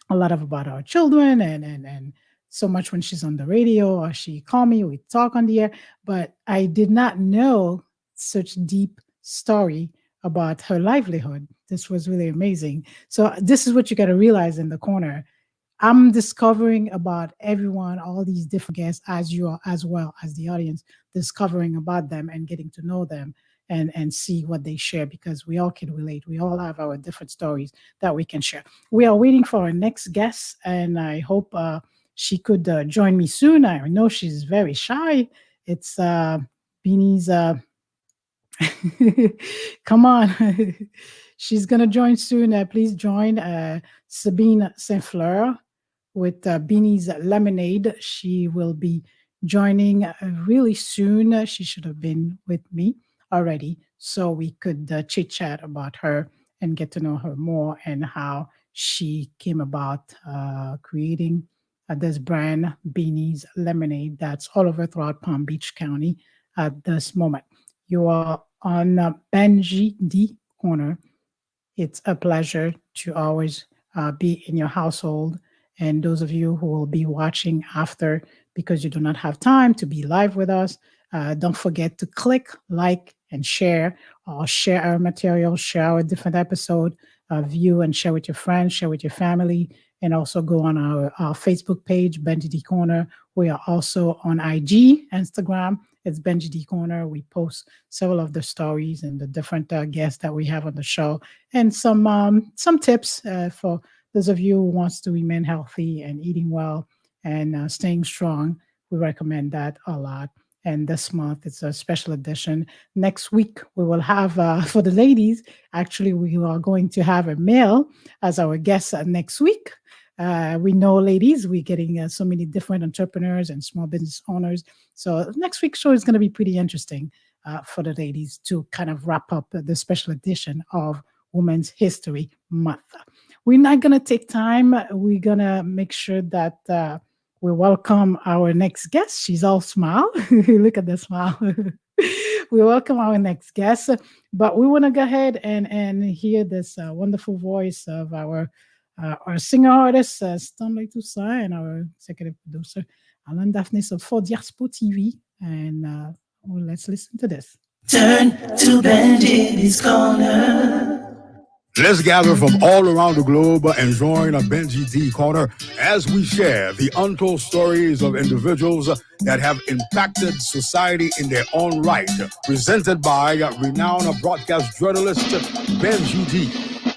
a lot of about our children and so much when she's on the radio or she call me, we talk on the air. But I did not know such deep story about her livelihood. This was really amazing. So this is what you got to realize in the corner. I'm discovering about everyone, all these different guests, as you are, as well as the audience, discovering about them and getting to know them and see what they share because we all can relate. We all have our different stories that we can share. We are waiting for our next guest, and I hope she could join me soon. I know she's very shy. It's BINI'ES. Come on. She's going to join soon. Please join Sabine Saint-Fleur with BINI'E'S Lemonade. She will be joining really soon. She should have been with me already so we could chit chat about her and get to know her more and how she came about creating this brand, BINI'E'S Lemonade, that's all over throughout Palm Beach County at this moment. You are on Benji D Corner. It's a pleasure to always be in your household. And those of you who will be watching after because you do not have time to be live with us, Don't forget to click, like, and share, or share our material, share our different episode, view and share with your friends, share with your family, and also go on our Facebook page, Benji D Corner. We are also on IG, Instagram. It's Benji D Corner. We post several of the stories and the different guests that we have on the show, and some tips for those of you who wants to remain healthy and eating well and staying strong. We recommend that a lot. And this month it's a special edition. Next week we will have for the ladies. Actually, we are going to have a male as our guest next week. We know, ladies, we're getting so many different entrepreneurs and small business owners. So next week's show is going to be pretty interesting for the ladies to kind of wrap up the special edition of Women's History Month. We're not going to take time. We're going to make sure that we welcome our next guest. She's all smile. Look at the smile. We welcome our next guest, but we want to go ahead and hear this wonderful voice of our singer-artist, Stanley Toussaint, and our executive producer, Alan Daphnis of For Diaspo TV. And well, let's listen to this. Turn to Benji's Corner. Let's gather from all around the globe and join a Benji D Corner as we share the untold stories of individuals that have impacted society in their own right. Presented by renowned broadcast journalist Benji D.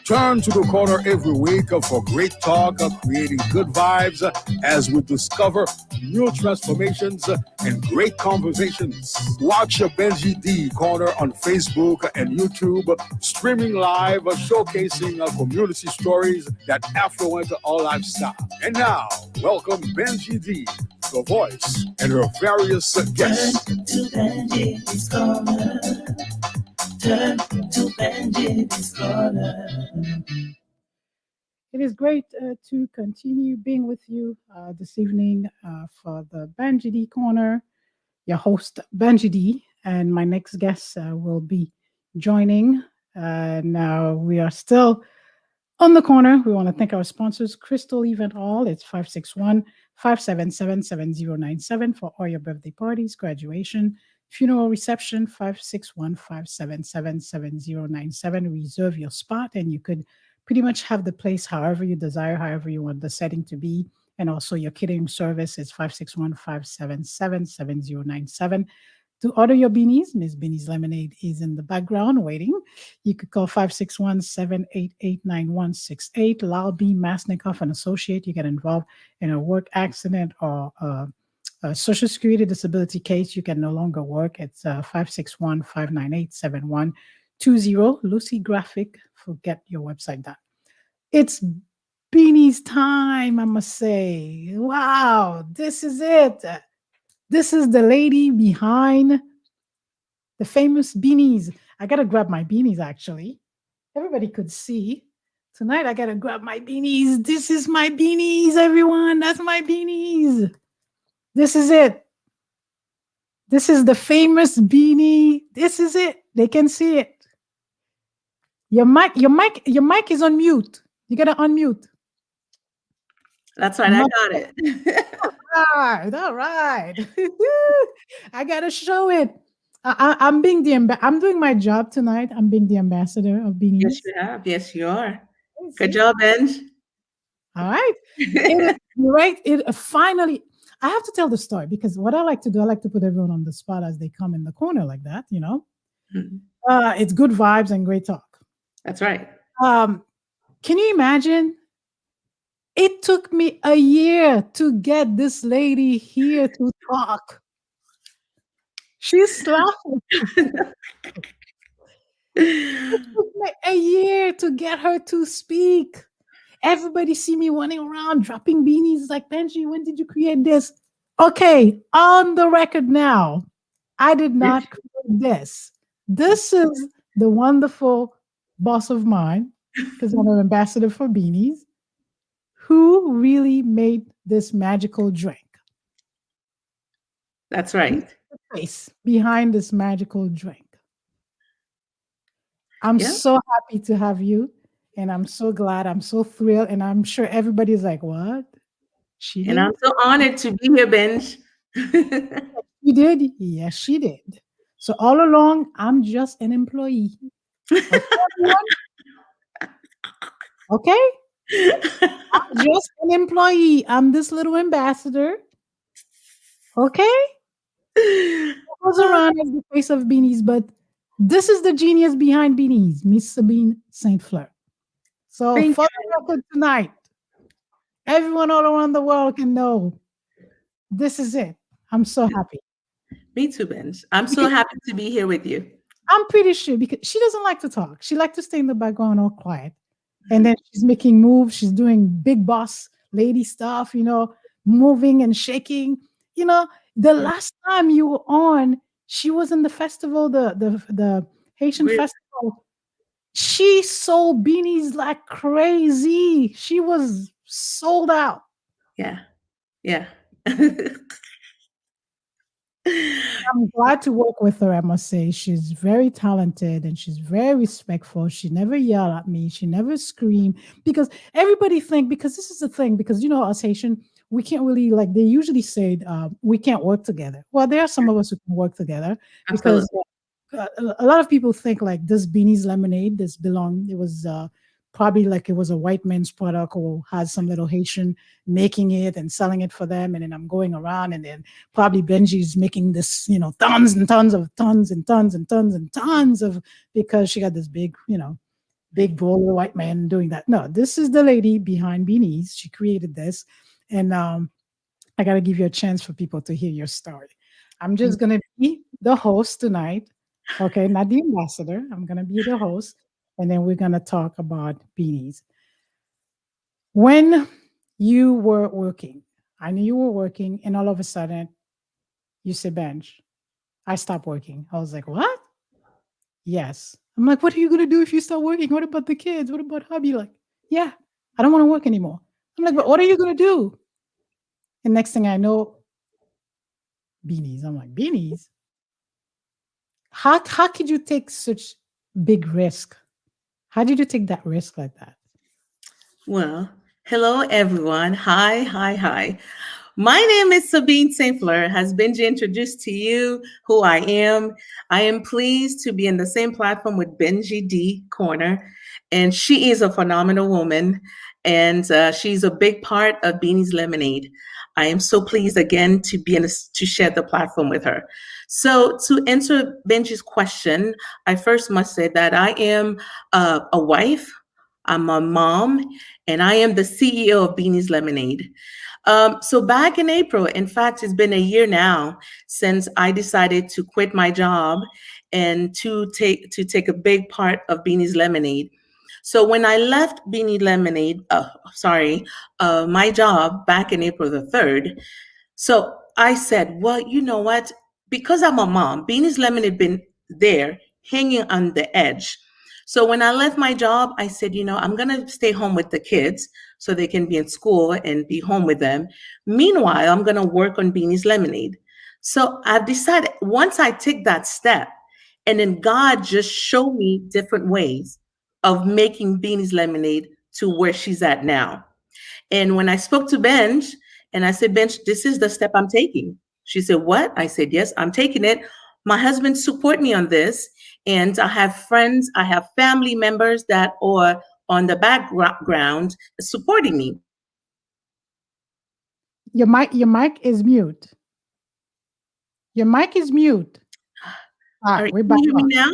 Turn to the corner every week for great talk, creating good vibes as we discover new transformations and great conversations. Watch Benji D Corner on Facebook and YouTube, streaming live, showcasing community stories that affluent our lifestyle. And now, welcome Benji D, the voice, and her various guests. Turn to Benji's Corner. Turn to Benji's Corner. It is great to continue being with you this evening for the Benji D Corner. Your host, Benji D, and my next guest will be joining. Now, we are still on the corner. We want to thank our sponsors, Crystal Event Hall. It's 561-577-7097 for all your birthday parties, graduation, funeral reception, 561-577-7097. Reserve your spot, and you could pretty much have the place however you desire, however you want the setting to be. And also your catering service is 561-577-7097. To order your beanies, Miss Beanie's Lemonade is in the background waiting. You could call 561-788-9168. Lal B. Masnikoff, an associate. You get involved in a work accident or a Social Security disability case. You can no longer work. It's 561-598-7120. Lucy Graphic, forget your website done. It's Beanie's time, I must say. Wow, this is it. This is the lady behind the famous beanies. I got to grab my beanies, actually. Everybody could see. Tonight, I got to grab my beanies. This is my beanies, everyone. That's my beanies. This is it. This is the famous beanie. This is it. They can see it. Your mic is on mute. You got to unmute. That's right. I got it. All right. I gotta show it. I'm doing my job tonight. I'm being the ambassador of BINI'ES. Yes, you have. Yes, you are. Good job, Benj. All right. It finally. I have to tell the story because what I like to do, I like to put everyone on the spot as they come in the corner like that. You know, it's good vibes and great talk. That's right. Can you imagine? It took me a year to get this lady here to talk. She's laughing. It took me a year to get her to speak. Everybody see me running around dropping beanies like, Benji, when did you create this? Okay, on the record now, I did not create this. This is the wonderful boss of mine, because I'm an ambassador for BINI'ES, who really made this magical drink. That's right. The face behind this magical drink. I'm so happy to have you, and I'm so glad. I'm so thrilled, and I'm sure everybody's like, "What?" And I'm so honored to be here, Benj. She did. Yes, she did. So all along, I'm just an employee. Okay, everyone? Okay? I'm just an employee. I'm this little ambassador. Okay? Goes around as the face of BINI'ES, but this is the genius behind BINI'ES, Miss Sabine Saint-Fleur. So Thank for the record tonight, everyone all around the world can know this is it. I'm so happy. Me too, Benj. I'm so Because happy to be here with you. I'm pretty sure because she doesn't like to talk. She likes to stay in the background all quiet. And then she's making moves. She's doing big boss lady stuff, moving and shaking. The last time you were on, she was in the festival, the Haitian Really? festival. She sold beanies like crazy. She was sold out. Yeah. Yeah. I'm glad to work with her, I must say. She's very talented and she's very respectful. She never yell at me. She never scream because everybody think, because this is the thing, because us Haitian, we can't really, like they usually say, we can't work together. Well, there are some of us who can work together Absolutely. because a lot of people think like this BINI'E'S lemonade, it was probably like it was a white man's product or has some little Haitian making it and selling it for them. And then I'm going around and then probably Benji's making this, tons and tons of tons and tons and tons and tons of, because she got this big, big bowl of white man doing that. No, this is the lady behind BINI'E'S. She created this. And I got to give you a chance for people to hear your story. I'm just going to be the host tonight. Okay, not the ambassador. I'm going to be the host. And then we're going to talk about BINI'E'S. When you were working, I knew you were working, and all of a sudden, you said, Benj, I stopped working. I was like, what? Yes. I'm like, what are you going to do if you stop working? What about the kids? What about hubby? Like, yeah, I don't want to work anymore. I'm like, but what are you going to do? And next thing I know, BINI'E'S. I'm like, BINI'E'S? How could you take such big risk? How did you take that risk like that? Well, hello everyone. Hi, hi, hi. My name is Sabine Saint-Fleur. Has Benji introduced to you who I am? I am pleased to be in the same platform with Benji D. Corner, and she is a phenomenal woman, and she's a big part of BINI'E'S Lemonade. I am so pleased again to be to share the platform with her. So to answer Benji's question, I first must say that I am a wife, I'm a mom, and I am the CEO of BINI'E'S Lemonade. So back in April, in fact, it's been a year now since I decided to quit my job and to take a big part of BINI'E'S Lemonade. So when I left my job back in April the 3rd, so I said, well, you know what? Because I'm a mom, BINI'E'S Lemonade been there hanging on the edge. So when I left my job, I said, I'm going to stay home with the kids so they can be in school and be home with them. Meanwhile, I'm going to work on BINI'E'S Lemonade. So I've decided once I take that step, and then God just showed me different ways of making BINI'E'S Lemonade to where she's at now. And when I spoke to Benj and I said, Benj, this is the step I'm taking. She said, what? I said, yes, I'm taking it. My husband support me on this. And I have friends, I have family members that are on the background supporting me. Your mic is mute. Your mic is mute. All right, can you hear me now?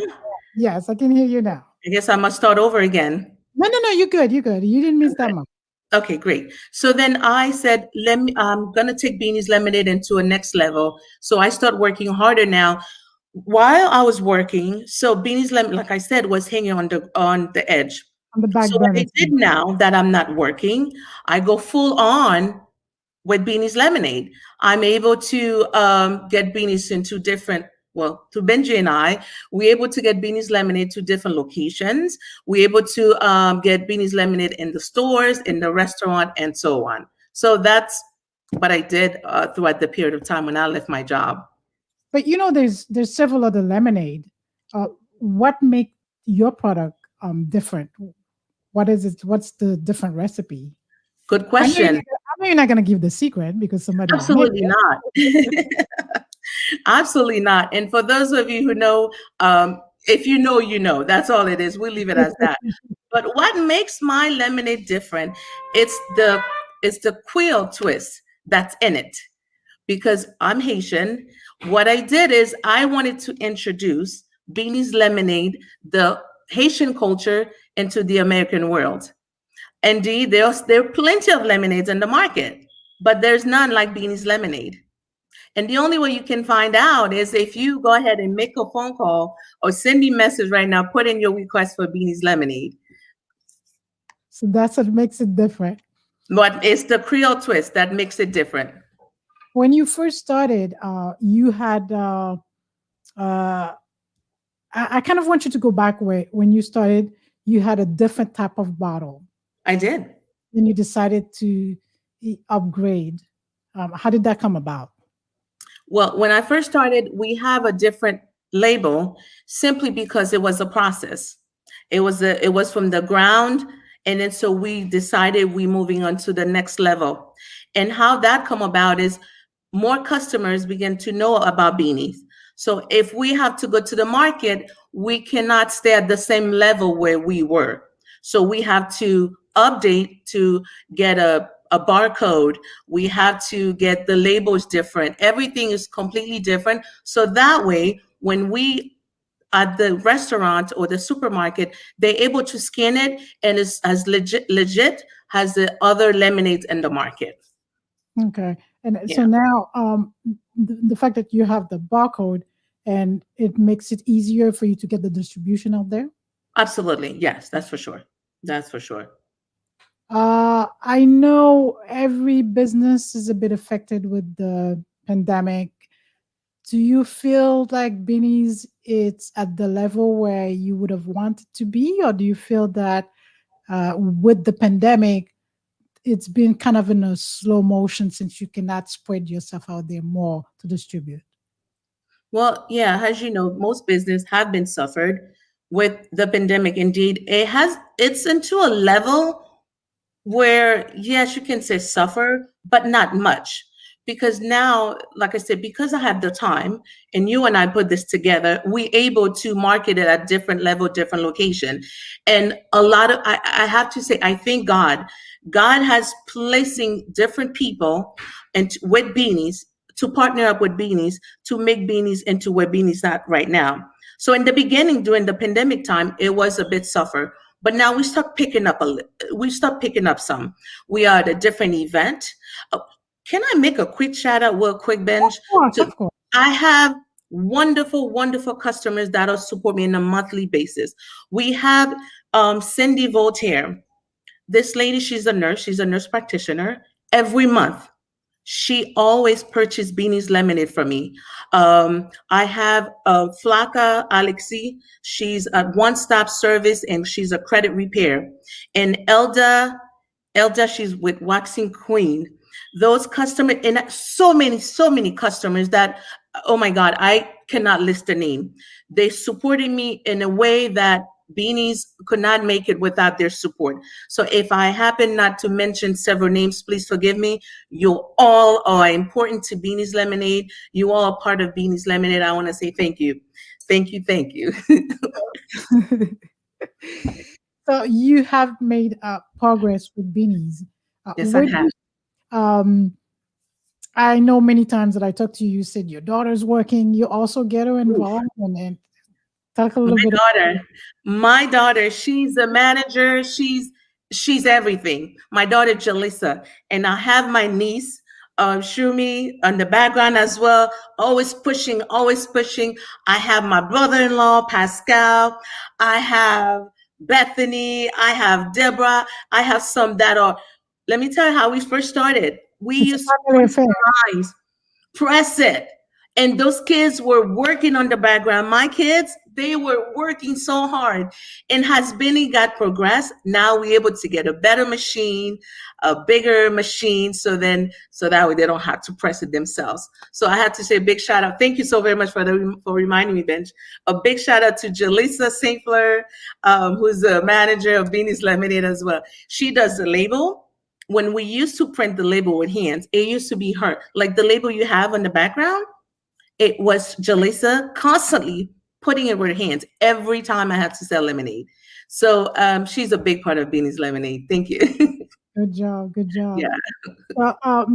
Yes, I can hear you now. I guess I must start over again. No, you're good. You're good. You didn't miss that much. Okay, great. So then I said, I'm going to take BINI'E'S Lemonade into a next level. So I start working harder now. While I was working, so BINI'E'S Lemonade, like I said, was hanging on the edge. On the back so burner. What I did now that I'm not working, I go full on with BINI'E'S Lemonade. I'm able to get BINI'E'S into different, to Benji and I, we're able to get BINI'E'S Lemonade to different locations. We're able to get BINI'E'S Lemonade in the stores, in the restaurant, and so on. So that's what I did throughout the period of time when I left my job. But there's several other lemonade. What make your product different? What is it? What's the different recipe? Good question. I know you're not going to give the secret because somebody. Absolutely not. Absolutely not. And for those of you who know, if you know, you know. That's all it is. We leave it as that. But what makes my lemonade different? It's the it's the quill twist that's in it. Because I'm Haitian, what I did is I wanted to introduce Beanie's lemonade, the Haitian culture, into the American world. Indeed, there are plenty of lemonades in the market, but there's none like Beanie's lemonade. And the only way you can find out is if you go ahead and make a phone call or send me a message right now, put in your request for Beanie's lemonade. So that's what makes it different. But it's the Creole twist that makes it different. When you first started, you had. I kind of want you to go back where when you started, you had a different type of bottle. I did. Then you decided to upgrade. How did that come about? Well, when I first started, we have a different label simply because it was a process. It was from the ground, and then so we decided we moving on to the next level. And how that come about is more customers begin to know about beanies. So if we have to go to the market, we cannot stay at the same level where we were. So we have to update to get a barcode. We have to get the labels different. Everything is completely different. So that way, when we at the restaurant or the supermarket, they're able to scan it and it's as legit as the other lemonades in the market. Okay. And so now the fact that you have the barcode and it makes it easier for you to get the distribution out there? Absolutely. Yes, that's for sure. That's for sure. I know every business is a bit affected with the pandemic. Do you feel like BINI'ES it's at the level where you would have wanted to be, or do you feel that with the pandemic, it's been kind of in a slow motion since you cannot spread yourself out there more to distribute? Well, yeah, as you know, most business have been suffered with the pandemic. Indeed, it's into a level where, yes, you can say suffer, but not much. Because now, like I said, because I have the time and you and I put this together, we able to market it at different level, different location. And a lot of, I have to say, I thank God. God has placing different people and with beanies to partner up with beanies to make beanies into where beanies at right now. So in the beginning, during the pandemic time, it was a bit suffer. But now we start picking up some. We are at a different event. Can I make a quick shout out real quick, Benj? Of course. I have wonderful, wonderful customers that'll support me on a monthly basis. We have Cindy Voltaire. This lady, she's a nurse practitioner. Every month, she always purchased Beanie's lemonade from me. I have Flaka Alexi. She's a one-stop service and she's a credit repair. And Elda, she's with Waxing Queen. Those customers, and so many customers that, oh my God, I cannot list the name. They supported me in a way that Beanies could not make it without their support. So if I happen not to mention several names, please forgive me. You all are important to Beanie's Lemonade. You all are part of Beanie's Lemonade. I want to say thank you. Thank you. Thank you. So you have made progress with Beanies. Yes, I have. I know many times that I talked to you, you said your daughter's working. You also get her involved and talk a little bit. My daughter, she's a manager. She's everything. My daughter, Jalissa, and I have my niece, Shumi, on the background as well. Always pushing, always pushing. I have my brother-in-law, Pascal. I have Bethany. I have Deborah. I have some that are. Let me tell you how we first started. We used to press it. And those kids were working on the background. My kids, they were working so hard. And as Benny got progressed, now we're able to get a better machine, a bigger machine, so that way they don't have to press it themselves. So I have to say a big shout out. Thank you so very much for reminding me, Benj. A big shout out to Baptiste Saint-Fleur, who's the manager of BINI'E'S Lemonade as well. She does the label. When we used to print the label with hands, it used to be her. Like the label you have on the background, it was Jalisa constantly putting it with her hands every time I had to sell lemonade. So she's a big part of Beanie's Lemonade. Thank you. Good job. Good job. Yeah. Well, I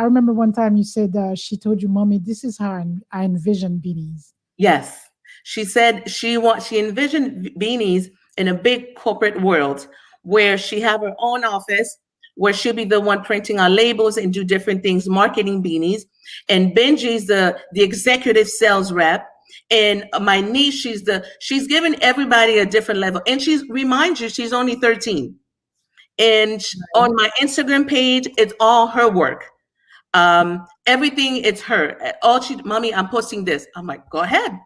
remember one time you said she told you, "Mommy, this is how I envision beanies." Yes. She said she envisioned Beanie's in a big corporate world where she have her own office where she'll be the one printing our labels and do different things, marketing Beanies. And Benji's the executive sales rep. And my niece, she's giving everybody a different level. And she's remind you, she's only 13. And on my Instagram page, it's all her work. Everything, it's her. Mommy, I'm posting this. I'm like, go ahead,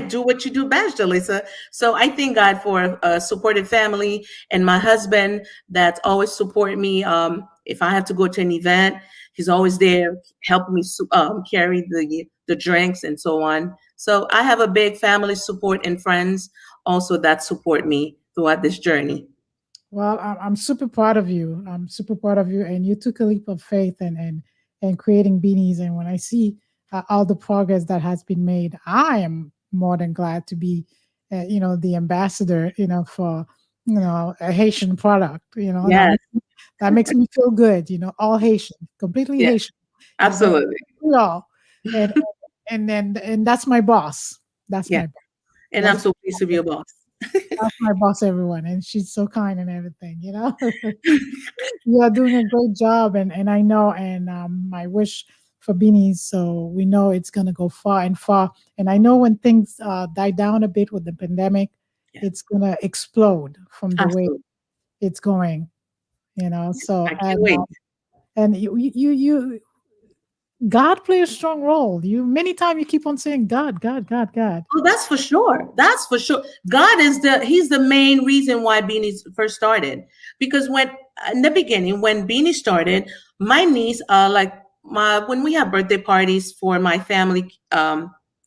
do what you do best, Jalisa. So I thank God for a supportive family and my husband that's always support me. If I have to go to an event, he's always there helping me carry the drinks and so on. So I have a big family support and friends also that support me throughout this journey. Well, I'm super proud of you. I'm super proud of you, and you took a leap of faith and creating beanies. And when I see all the progress that has been made, I am more than glad to be, the ambassador, for a Haitian product. Yes, That makes me feel good. All Haitian, completely yes, Haitian. absolutely. We all, and and that's my boss. That's Yeah. my boss. And I'm That's so pleased to be a boss. that's my boss, everyone, and she's so kind and everything. You are doing a great job, and I know, and my wish for beanies, so we know it's gonna go far and far. And I know when things die down a bit with the pandemic, Yeah, it's gonna explode from the way absolutely. it's going. So I can't wait. and you God play a strong role. You many times you keep on saying God, God, God, God. Oh, that's for sure. That's for sure. God is he's the main reason why Beanies first started. Because when in the beginning, when Beanie started, my niece, like when we have birthday parties for my family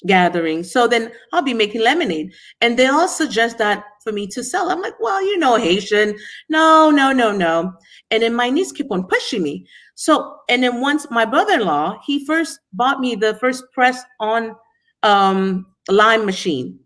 gathering, so then I'll be making lemonade. And they all suggest that for me to sell. I'm like, well, Haitian. No, no, no, no. And then my niece kept on pushing me. So, and then once my brother-in-law, he first bought me the first press on lime machine.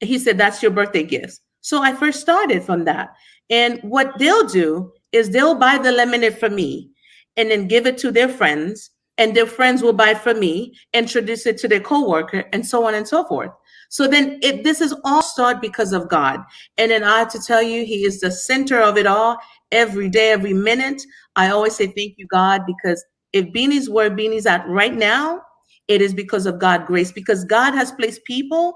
He said, that's your birthday gifts. So I first started from that. And what they'll do is they'll buy the lemonade for me and then give it to their friends. And their friends will buy it for me, introduce it to their coworker, and so on and so forth. So then this is all start because of God. And then I have to tell you, He is the center of it all. Every day, every minute, I always say thank you, God, because if Beanie's where Beanie's at right now, it is because of God's grace, because God has placed people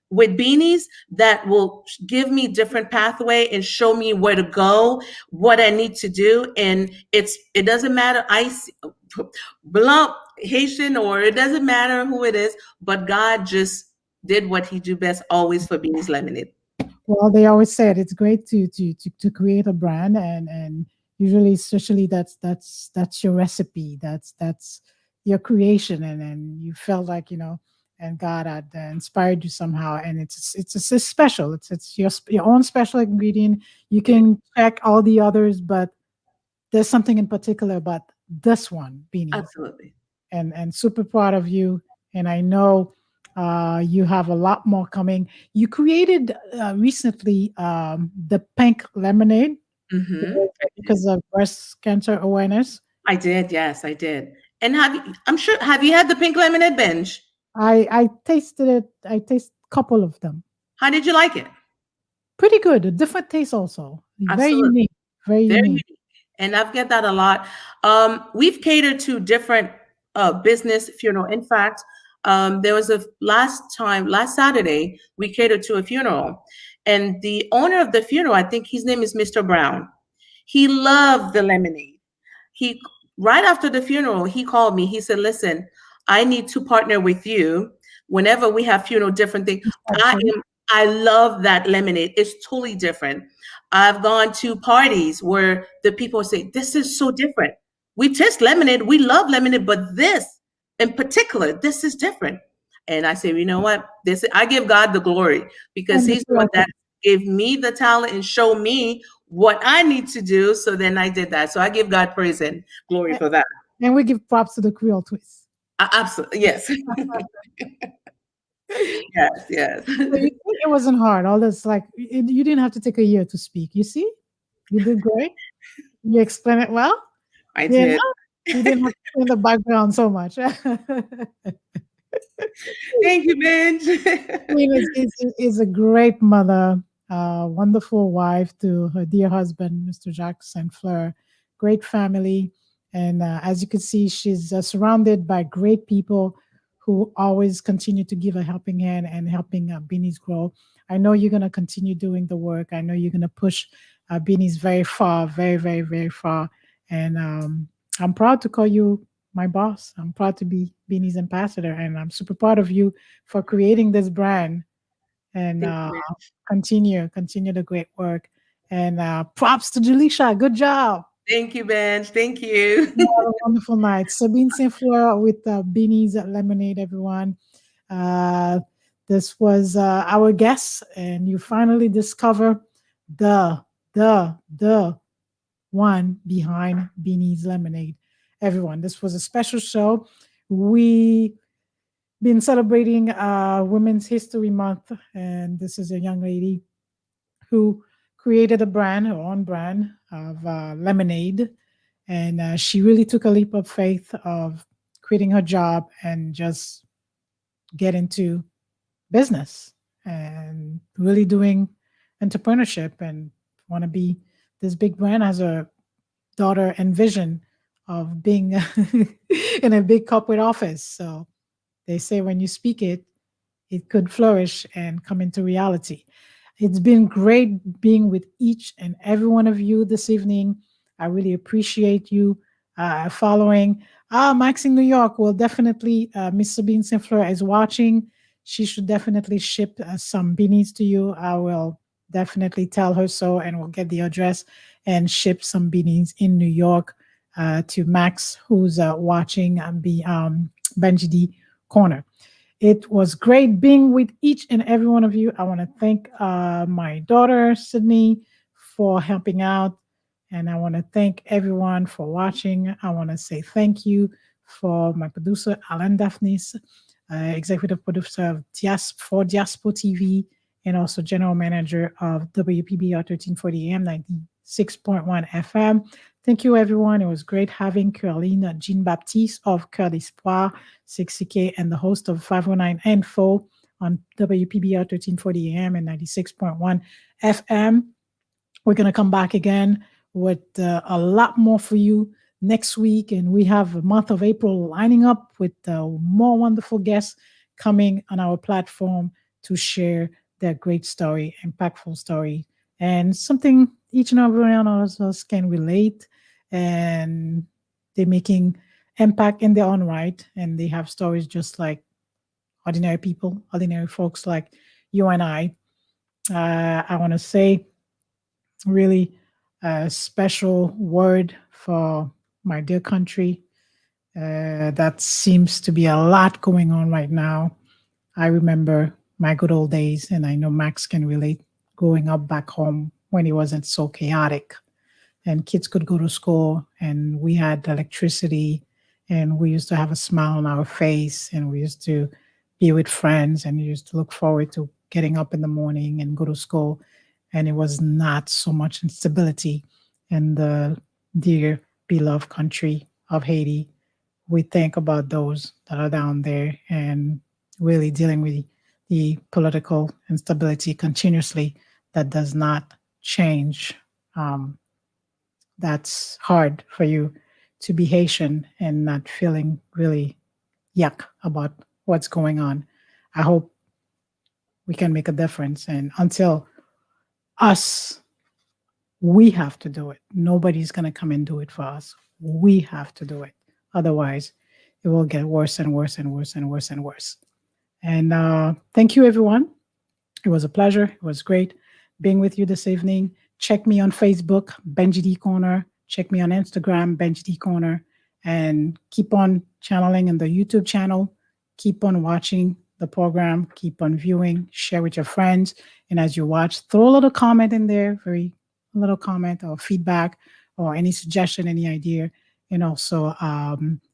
with Beanies that will give me different pathway and show me where to go, what I need to do. And it doesn't matter blanc Haitian, or it doesn't matter who it is, but God just did what He do best always for Beanie's Lemonade. Well, they always said it's great to create a brand, and usually, especially that's your recipe, that's your creation, and you felt like and God had inspired you somehow, and it's special. It's your own special ingredient. You can check all the others, but there's something in particular about this one, beanies, Absolutely. and super proud of you. And I know you have a lot more coming. You created recently the pink lemonade Mm-hmm. because of breast cancer awareness. I did. Yes, I did. And have you had the pink lemonade binge? I tasted it. I tasted a couple of them. How did you like it? Pretty good. A different taste also. Very Absolutely. unique. Very Very unique. unique. And I've get that a lot. We've catered to different business funeral. In fact, there was last Saturday, we catered to a funeral. And the owner of the funeral, I think his name is Mr. Brown. He loved the lemonade. He Right after the funeral, he called me. He said, listen, I need to partner with you whenever we have funeral, different things. I love that lemonade. It's totally different. I've gone to parties where the people say, this is so different. We taste lemonade. We love lemonade, but this in particular, this is different. And I say, you know what? I give God the glory because He's the one that gave me the talent and showed me what I need to do. So then I did that. So I give God praise and glory for that. And we give props to the Creole twist. Absolutely. Yes. Yes. Yes. So you see, it wasn't hard. All this, like, you didn't have to take a year to speak. You see, you did great. You explain it well. I Yeah, did. you didn't have to stay in the background so much. Thank you, Benj. Queen is a great mother, wonderful wife to her dear husband, Mr. Jacques Saint-Fleur, great family. And as you can see, she's surrounded by great people who always continue to give a helping hand and helping BINI'ES grow. I know you're going to continue doing the work. I know you're going to push BINI'ES very far, very, very, very far. And I'm proud to call you my boss. I'm proud to be BINI'ES ambassador. And I'm super proud of you for creating this brand and Thank you, Benj. continue the great work. And props to Julisha. Good job. Thank you, Benj. Thank you. Have a wonderful night. Sabine Saint-Fleur with BINI'ES Lemonade, everyone. Uh, this was our guest, and you finally discover the, the one behind BINI'ES Lemonade. Everyone, this was a special show. We been celebrating Women's History Month, and this is a young lady who created a brand, her own brand of lemonade, and she really took a leap of faith of quitting her job and just get into business and really doing entrepreneurship and want to be this big brand as a daughter and vision of being in a big corporate office. So they say when you speak it, it could flourish and come into reality. It's been great being with each and every one of you this evening. I really appreciate you following. Max in New York will definitely, Miss Sabine Saint-Fleur is watching. She should definitely ship some beanies to you. I will definitely tell her so, and we'll get the address and ship some beanies in New York to Max, who's watching Benji D Corner. It was great being with each and every one of you. I want to thank my daughter, Sydney, for helping out. And I want to thank everyone for watching. I want to say thank you for my producer, Alan Daphnis, executive producer of for Diaspo TV, and also general manager of WPBR 1340 AM 96.1 FM. Thank you, everyone. It was great having Kerline Jean Baptiste of Coeur d'Espoir 60K and the host of 509 Info on WPBR 1340 AM and 96.1 FM. We're going to come back again with a lot more for you next week. And we have a month of April lining up with more wonderful guests coming on our platform to share their great story, impactful story, and something each and every one of us can relate. And they're making impact in their own right. And they have stories just like ordinary people, ordinary folks like you and I. I want to say really a special word for my dear country. That seems to be a lot going on right now. I remember my good old days, and I know Max can relate growing up back home when it wasn't so chaotic and kids could go to school and we had electricity and we used to have a smile on our face and we used to be with friends and we used to look forward to getting up in the morning and go to school, and it was not so much instability in the dear beloved country of Haiti. We think about those that are down there and really dealing with the political instability continuously that does not change. That's hard for you to be Haitian and not feeling really yuck about what's going on. I hope we can make a difference. And until us, we have to do it. Nobody's going to come and do it for us. We have to do it. Otherwise, it will get worse and worse and worse and worse and worse. And thank you, everyone. It was a pleasure. It was great being with you this evening. Check me on Facebook, Benji D Corner. Check me on Instagram, Benji D Corner. And keep on channeling in the YouTube channel. Keep on watching the program. Keep on viewing. Share with your friends. And as you watch, throw a little comment in there, very little comment or feedback or any suggestion, any idea. And also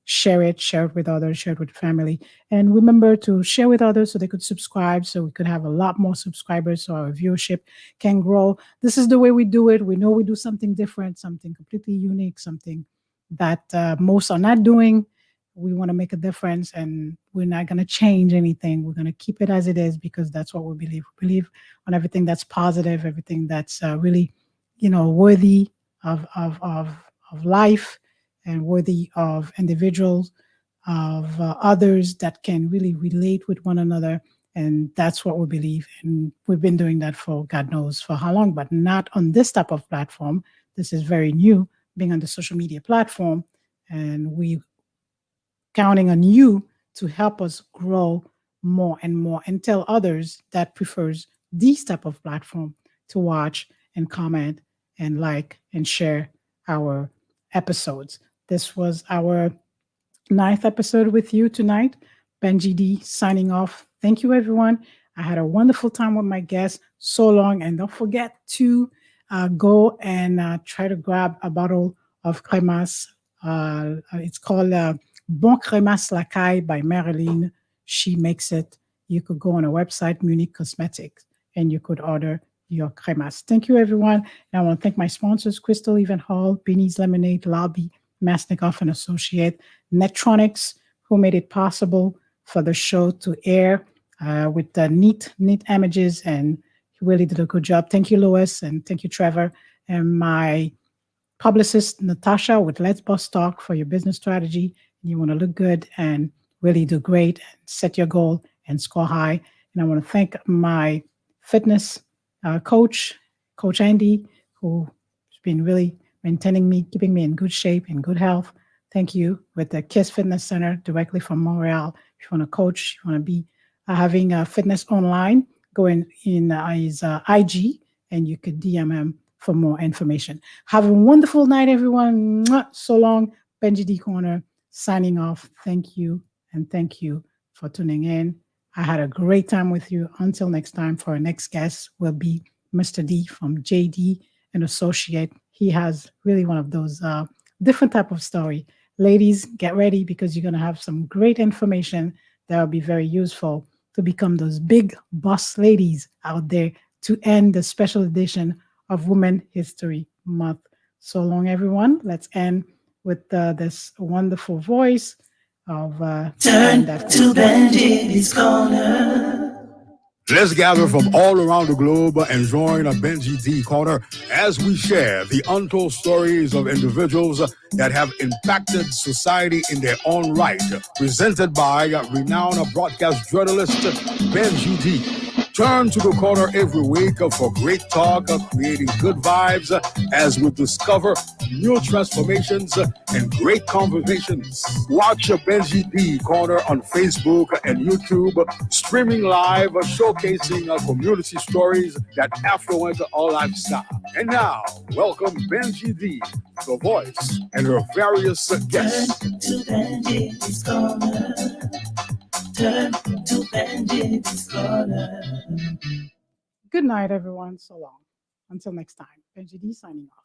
share it with others, share it with family. And remember to share with others so they could subscribe, so we could have a lot more subscribers so our viewership can grow. This is the way we do it. We know we do something different, something completely unique, something that most are not doing. We want to make a difference, and we're not going to change anything. We're going to keep it as it is because that's what we believe. We believe on everything that's positive, everything that's really, worthy of life and worthy of individuals, of others that can really relate with one another. And that's what we believe. And we've been doing that for God knows for how long, but not on this type of platform. This is very new, being on the social media platform. And we counting on you to help us grow more and more and tell others that prefers these type of platform to watch and comment and like and share our episodes. This was our 9th episode with you tonight. Benji D signing off. Thank you, everyone. I had a wonderful time with my guests. So long. And don't forget to go and try to grab a bottle of Cremas. It's called Bon Cremas Lacaille by Marilyn. She makes it. You could go on her website, Munich Cosmetics, and you could order your cremas. Thank you, everyone. And I want to thank my sponsors, Crystal Even Hall, BINI'ES Lemonade, Lobby, Masnikoff and Associate, Netronics, who made it possible for the show to air with the neat images, and he really did a good job. Thank you, Lois, and thank you, Trevor, and my publicist, Natasha, with Let's Boss Talk for your business strategy. You want to look good and really do great, and set your goal and score high. And I want to thank my fitness coach, Coach Andy, who's been really maintaining me, keeping me in good shape, in good health. Thank you. With the KISS Fitness Center directly from Montreal. If you want to coach, you want to be having a fitness online, go in his IG and you could DM him for more information. Have a wonderful night, everyone. Mwah. So long. Benji D Corner signing off. Thank you. And thank you for tuning in. I had a great time with you. Until next time, for our next guest will be Mr. D from JD and Associate. He has really one of those different type of story. Ladies, get ready because you're going to have some great information that will be very useful to become those big boss ladies out there to end the special edition of Women History Month. So long, everyone. Let's end with this wonderful voice of Turn to Benji's Corner. Let's gather from all around the globe and join a Benji D Corner as we share the untold stories of individuals that have impacted society in their own right. Presented by renowned broadcast journalist Benji D. Turn to the corner every week for great talk, creating good vibes as we discover new transformations and great conversations. Watch Benji D Corner on Facebook and YouTube, streaming live, showcasing community stories that affluence our lifestyle. And now, welcome Benji D, the voice, and her various guests. Turn to Benji's Corner. Turn to Benji's Corner. good night, everyone. So long. Until next time. Benji D signing off.